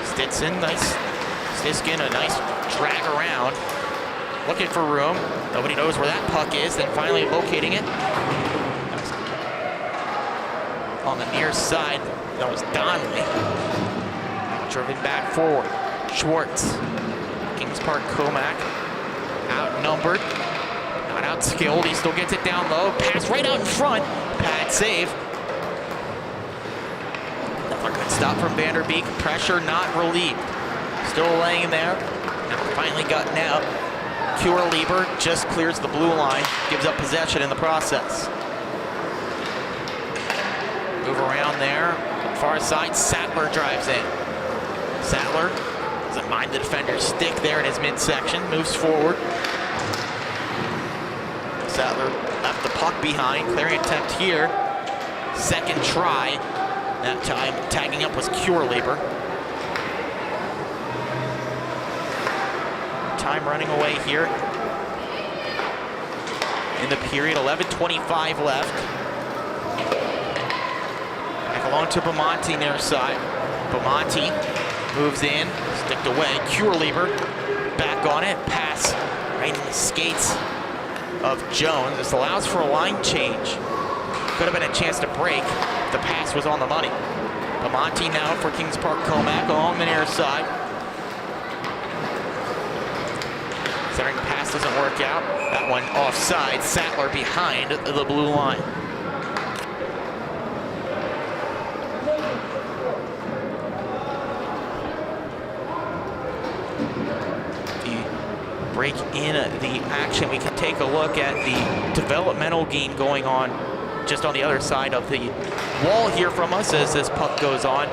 Stinson, Stiskin, a nice drag around. Looking for room. Nobody knows where that puck is, then finally locating it. On the near side, that was Donnelly. Driven back forward. Schwartz Kings Park Commack, outnumbered, not outskilled. He still gets it down low. Pass right out in front. Pad save. Another good stop from Vanderbeek. Pressure not relieved. Still laying there. Now finally gotten out. Lieber just clears the blue line. Gives up possession in the process. Move around there. Far side, Sattler drives in. Sattler doesn't mind the defender's stick there in his midsection. Moves forward. Sattler left the puck behind. Clearing attempt here. Second try. That time tagging up was Lieber. Time running away here in the period. 11:25 left. Back along to Bamonti near side. Bamonti moves in, sticked away. Lieber back on it. Pass right in the skates of Jones. This allows for a line change. Could have been a chance to break. The pass was on the money. Bamonti now for Kings Park Commack along the near side. Centering pass doesn't work out. That one offside. Sattler behind the blue line. Break in the action. We can take a look at the developmental game going on just on the other side of the wall here from us as this puck goes on.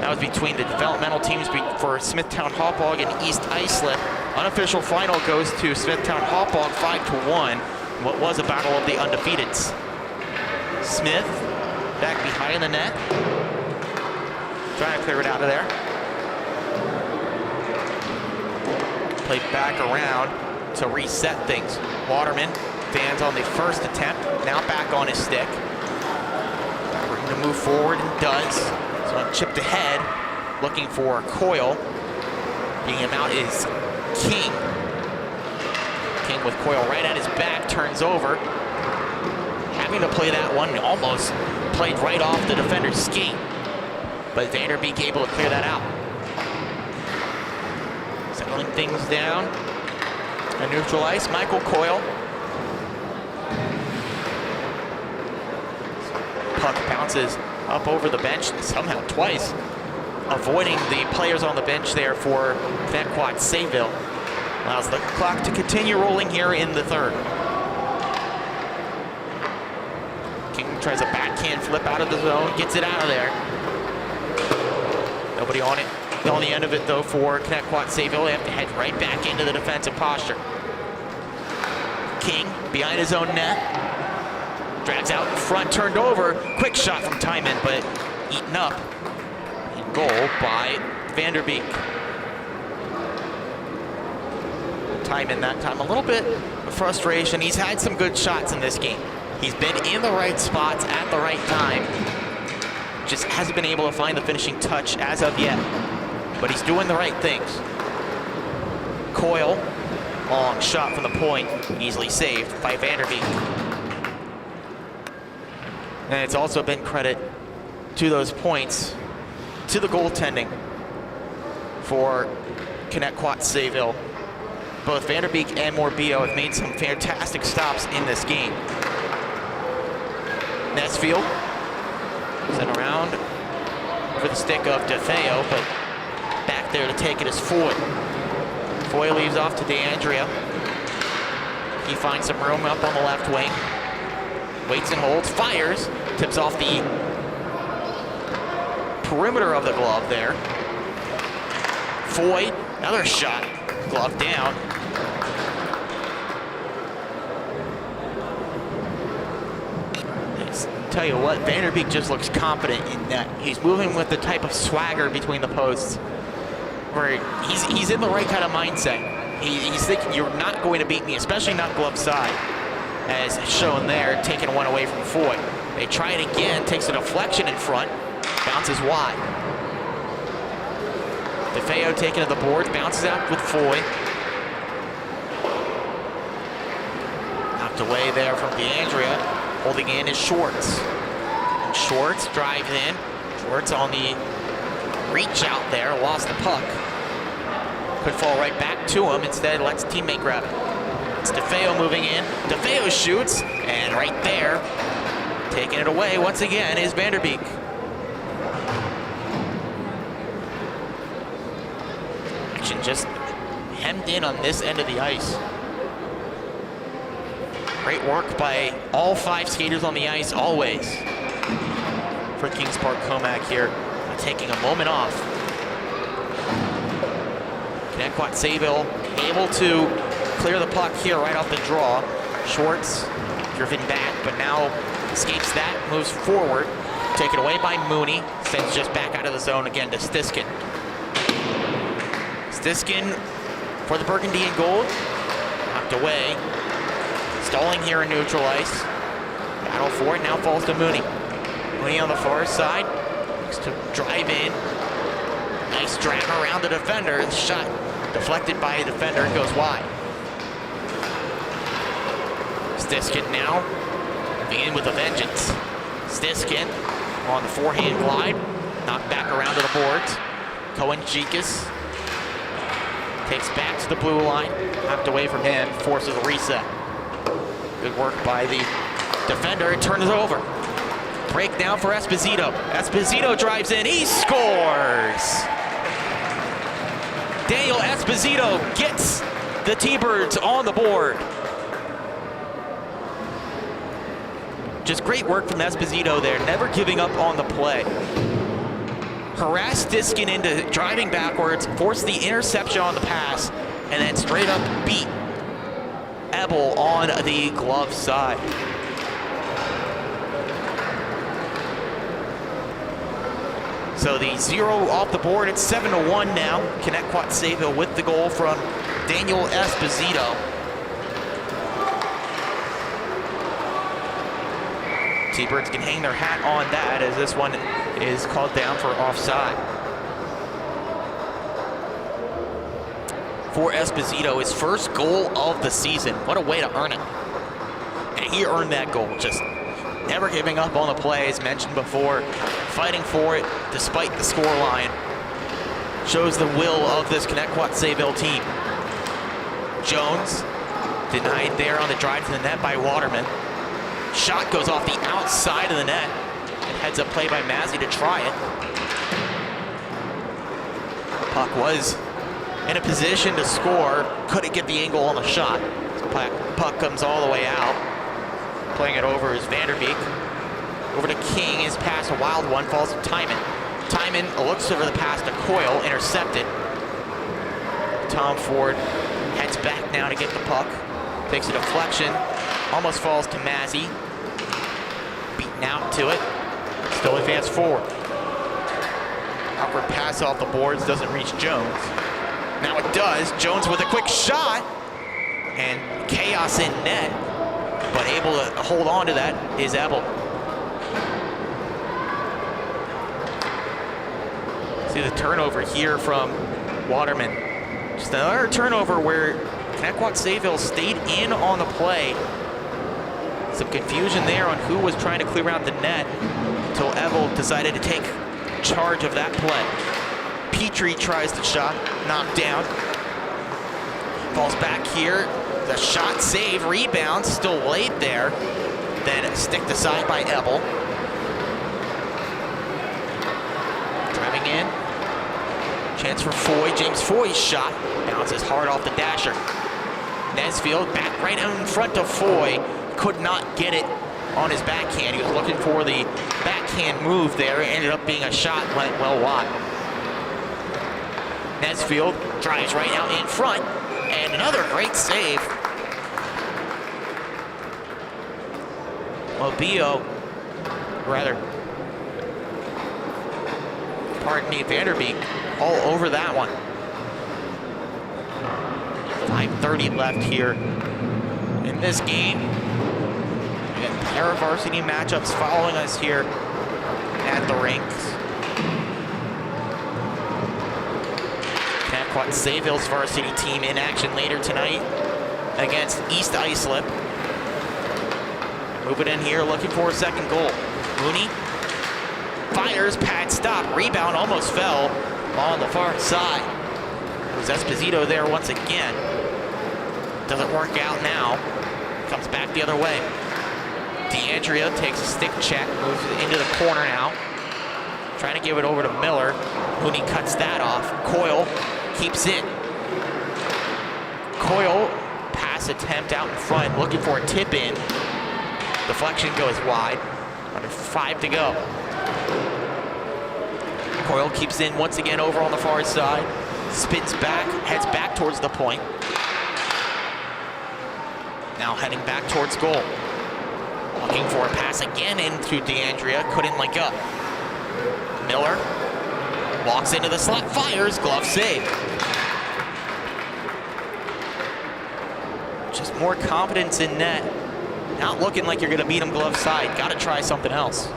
That was between the developmental teams for Smithtown Hauppauge and East Islip. Unofficial final goes to Smithtown Hauppauge 5-1. What was a battle of the undefeateds. Smith back behind the net. Trying to clear it out of there. Played back around to reset things. Waterman stands on the first attempt, now back on his stick. Looking to move forward and does. So chipped ahead, looking for Coyle. Being him out is King. King with Coyle right at his back, turns over. Having to play that one, almost played right off the defender's skate. But Vanderbeek able to clear that out. Settling things down. And neutral ice, Michael Coyle. Puck bounces up over the bench, somehow twice, avoiding the players on the bench there for Connetquot Sayville. Allows the clock to continue rolling here in the third. King tries a backhand flip out of the zone, gets it out of there. Nobody on it. On the end of it, though, for Connetquot Sayville, they have to head right back into the defensive posture. King behind his own net. Drags out in front, turned over. Quick shot from Timon, but eaten up in goal by Vanderbeek. Timon that time, a little bit of frustration. He's had some good shots in this game. He's been in the right spots at the right time. Just hasn't been able to find the finishing touch as of yet. But he's doing the right things. Coyle, long shot from the point, easily saved by Vanderbeek. And it's also been credit to those points, to the goaltending for Connetquot Sayville. Both Vanderbeek and Morbillo have made some fantastic stops in this game. Nesfield sent around for the stick of DeFeo, but back there to take it is Foy. Foy leaves off to DeAndrea. He finds some room up on the left wing. Waits and holds, fires, tips off the perimeter of the glove there. Foy, another shot, glove down. Tell you what, Vanderbeek just looks confident in that. He's moving with the type of swagger between the posts where he's in the right kind of mindset. He's thinking, you're not going to beat me, especially not glove side, as shown there, taking one away from Foy. They try it again, takes a deflection in front, bounces wide. DeFeo taking to the boards, bounces out with Foy. Knocked away there from DeAndrea. Holding in is Schwartz. And Schwartz drives in. Schwartz on the reach out there, lost the puck. Could fall right back to him. Instead, lets teammate grab it. It's DeFeo moving in. DeFeo shoots, and right there, taking it away once again is Vanderbeek. Action just hemmed in on this end of the ice. Great work by all 5 skaters on the ice, always. For Kings Park Commack here, taking a moment off. Connetquot Sayville able to clear the puck here right off the draw. Schwartz driven back, but now escapes that, moves forward. Taken away by Mooney, sends just back out of the zone again to Stiskin. Stiskin for the burgundy and gold, knocked away. Stalling here in neutral ice. Battle for it, now falls to Mooney. Mooney on the far side, looks to drive in. Nice drag around the defender. The shot deflected by a defender and goes wide. Stiskin now moving in with a vengeance. Stiskin on the forehand glide, knocked back around to the boards. Cohen Jikas takes back to the blue line, knocked away from him, forces a reset. Good work by the defender, it turns over. Breakdown for Esposito. Esposito drives in, he scores! Daniel Esposito gets the T-Birds on the board. Just great work from Esposito there, never giving up on the play. Harassed Stiskin into driving backwards, forced the interception on the pass, and then straight up beat Ebel on the glove side. So the 0 off the board, it's 7-1 now. Connetquot Sayville with the goal from Daniel Esposito. T-Birds can hang their hat on that as this one is called down for offside. For Esposito, his first goal of the season. What a way to earn it. And he earned that goal, just never giving up on the play, as mentioned before, fighting for it despite the scoreline. Shows the will of this Connetquot Sayville team. Jones denied there on the drive to the net by Waterman. Shot goes off the outside of the net. And heads up play by Mazzy to try it. Puck was in a position to score, couldn't get the angle on the shot. Puck comes all the way out. Playing it over is Vanderbeek. Over to King, his pass, a wild one, falls to Timon. Timon looks over the pass to Coyle, intercepted. Tom Ford heads back now to get the puck. Takes a deflection, almost falls to Mazzy. Beaten out to it, still advanced forward. Awkward pass off the boards, doesn't reach Jones. Now it does. Jones with a quick shot, and chaos in net, but able to hold on to that is Ebel. See the turnover here from Waterman. Just another turnover where Connetquot Sayville stayed in on the play. Some confusion there on who was trying to clear out the net until Ebel decided to take charge of that play. Petrie tries the shot, knocked down. Falls back here. The shot save, rebound, still laid there. Then sticked aside by Ebel. Driving in. Chance for Foy. James Foy's shot bounces hard off the dasher. Nesfield back right in front of Foy. Could not get it on his backhand. He was looking for the backhand move there. It ended up being a shot, went well wide. Nesfield drives right out in front, and another great save. Vanderbeek all over that one. 5:30 left here in this game. We got para-varsity matchups following us here at the rinks. Connetquot Sayville's varsity team in action later tonight against East Islip. Move it in here, looking for a second goal. Mooney fires, pad stop, rebound almost fell on the far side. It goes Esposito there once again. Doesn't work out now. Comes back the other way. DeAndrea takes a stick check, moves it into the corner now. Trying to give it over to Miller. Mooney cuts that off. Coyle keeps it. Coyle, pass attempt out in front, looking for a tip in. Deflection goes wide. Under 5 to go. Coyle keeps in once again over on the far side. Spins back, heads back towards the point. Now heading back towards goal. Looking for a pass again into DeAndrea, couldn't link up. Miller walks into the slot, fires, glove save. Just more confidence in net. Not looking like you're gonna beat him glove side. Gotta try something else.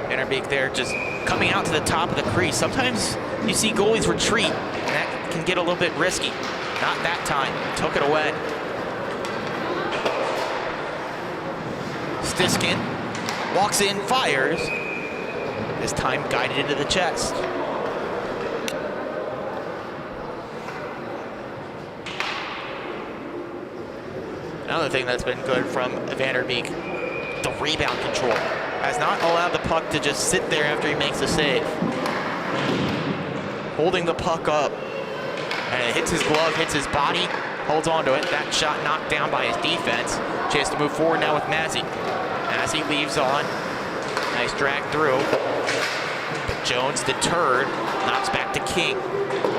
Vanderbeek there just coming out to the top of the crease. Sometimes you see goalies retreat, and that can get a little bit risky. Not that time, took it away. Stiskin walks in, fires. This time guided into the chest. Another thing that's been good from Vanderbeek, the rebound control. Has not allowed the puck to just sit there after he makes a save. Holding the puck up, and it hits his glove, hits his body, holds on to it. That shot knocked down by his defense. Chance to move forward now with Mazzy. Mazzy leaves on. Nice drag through. But Jones deterred, knocks back to King.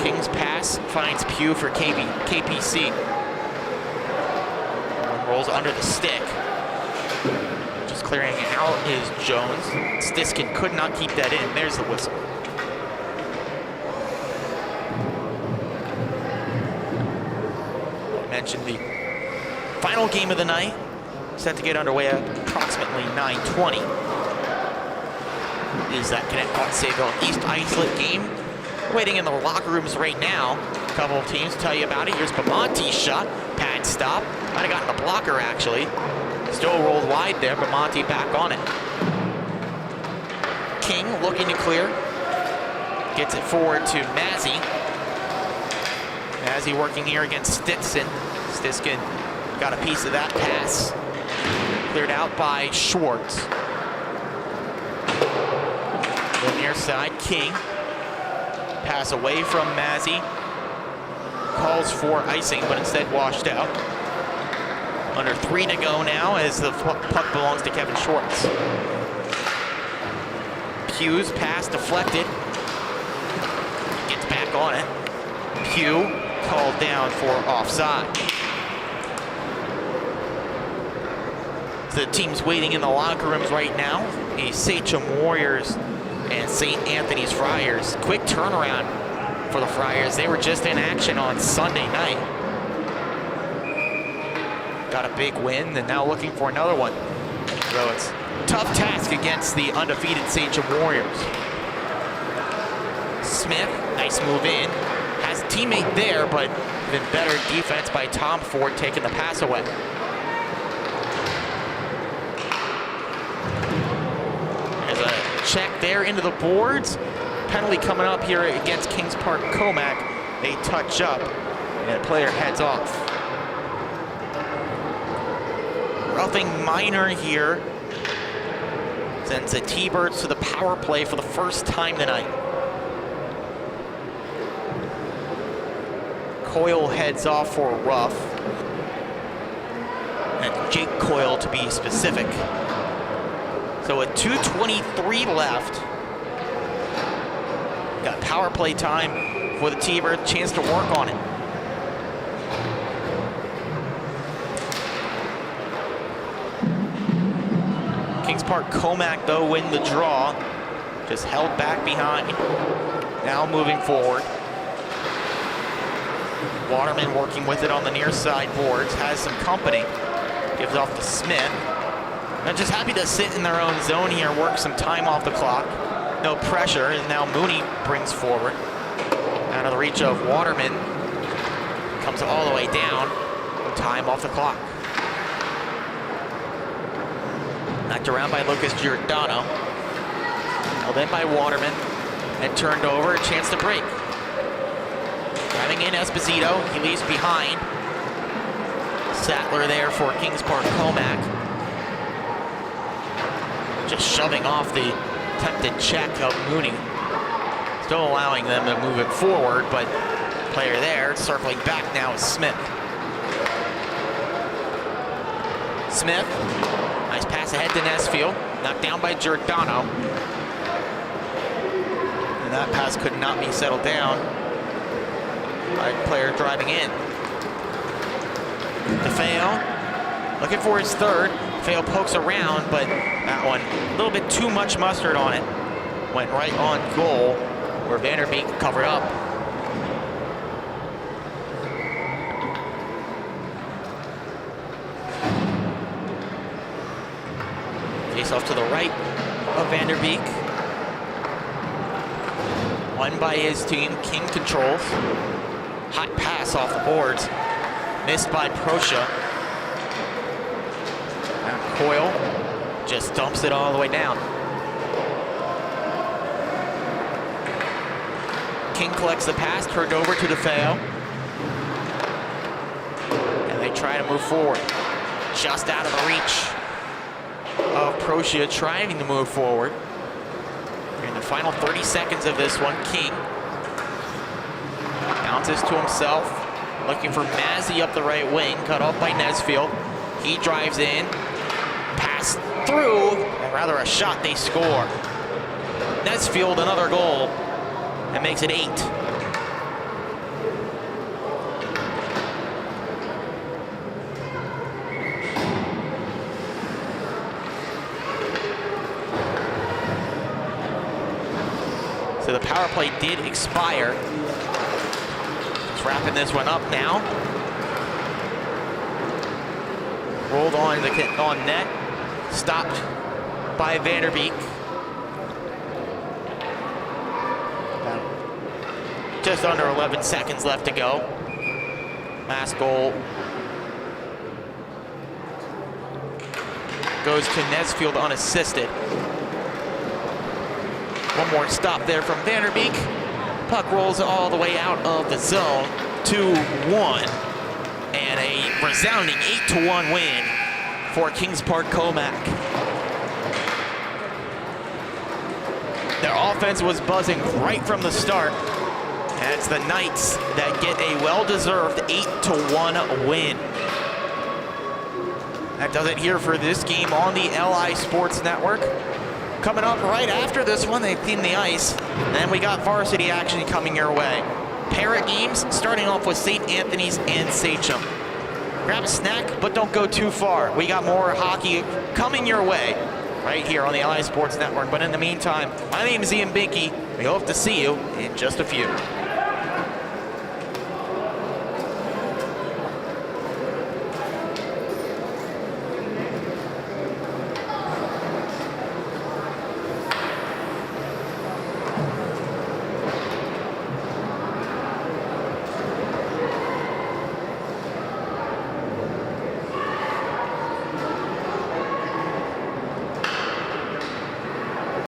King's pass finds Pugh for KPC. Rolls under the stick. Just clearing out is Jones. Stiskin could not keep that in. There's the whistle. I mentioned the final game of the night, set to get underway at approximately 9:20. Is that Connetquot Sayville East Islip game? Waiting in the locker rooms right now. A couple of teams tell you about it. Here's Bamonte's shot. Pad stop. Might have gotten a blocker actually. Still rolled wide there, but Monty back on it. King looking to clear. Gets it forward to Mazzy. Mazzy working here against Stiskin. Stiskin got a piece of that pass. Cleared out by Schwartz. The near side, King. Pass away from Mazzy. Calls for icing, but instead washed out. Under 3 to go now as the puck belongs to Kevin Schwartz. Pugh's pass deflected. Gets back on it. Pugh called down for offside. The teams waiting in the locker rooms right now. The SCHSHL Warriors and St. Anthony's Friars. Quick turnaround for the Friars. They were just in action on Sunday night. Got a big win and now looking for another one. So it's a tough task against the undefeated SCHSL Warriors. Smith, nice move in. Has a teammate there, but even better defense by Tom Ford taking the pass away. There's a check there into the boards. Penalty coming up here against Kings Park Commack. They touch up and the player heads off. Nothing minor here. Sends the T-Birds to the power play for the first time tonight. Coyle heads off for rough. And Jake Coyle to be specific. So with 2:23 left, got power play time for the T-Birds, chance to work on it. Kings Park Commack, though, win the draw. Just held back behind. Now moving forward. Waterman working with it on the near side boards. Has some company. Gives off to Smith. They're just happy to sit in their own zone here, work some time off the clock. No pressure, and now Mooney brings forward. Out of the reach of Waterman. Comes all the way down. Time off the clock. Knocked around by Lucas Giordano. Held in by Waterman. and turned over, a chance to break. Driving in Esposito, he leaves behind. Sattler there for Kings Park Commack. Just shoving off the attempted check of Mooney. Still allowing them to move it forward, but player there circling back now is Smith. Smith, nice pass ahead to Nesfield, knocked down by Giordano. And that pass could not be settled down by player driving in. DeFeo, looking for his third. DeFeo pokes around, but that one, a little bit too much mustard on it. Went right on goal, where Vanderbeek covered up. Face off to the right of Vanderbeek. Won by his team, King controls. Hot pass off the boards. Missed by Proscia. And Coyle just dumps it all the way down. King collects the pass, turned over to DeFeo. And they try to move forward. Just out of the reach of Proscia, trying to move forward. In the final 30 seconds of this one, King bounces to himself, looking for Mazzy up the right wing, cut off by Nesfield. He drives in, pass through, or rather a shot, they score. Nesfield another goal, and makes it 8. So the power play did expire. Just wrapping this one up now. Rolled on net, stopped by Vanderbeek. Just under 11 seconds left to go. Last goal goes to Nesfield unassisted. One more stop there from Vanderbeek. Puck rolls all the way out of the zone. 2-1. And a resounding 8-1 win for Kings Park Commack. Their offense was buzzing right from the start. And it's the Knights that get a well-deserved 8-1 win. That does it here for this game on the LI Sports Network. Coming up right after this one, they clean the ice. And then we got varsity action coming your way. Pair of games starting off with St. Anthony's and Sachem. Grab a snack, but don't go too far. We got more hockey coming your way right here on the LI Sports Network. But in the meantime, my name is Ian Binky. We hope to see you in just a few.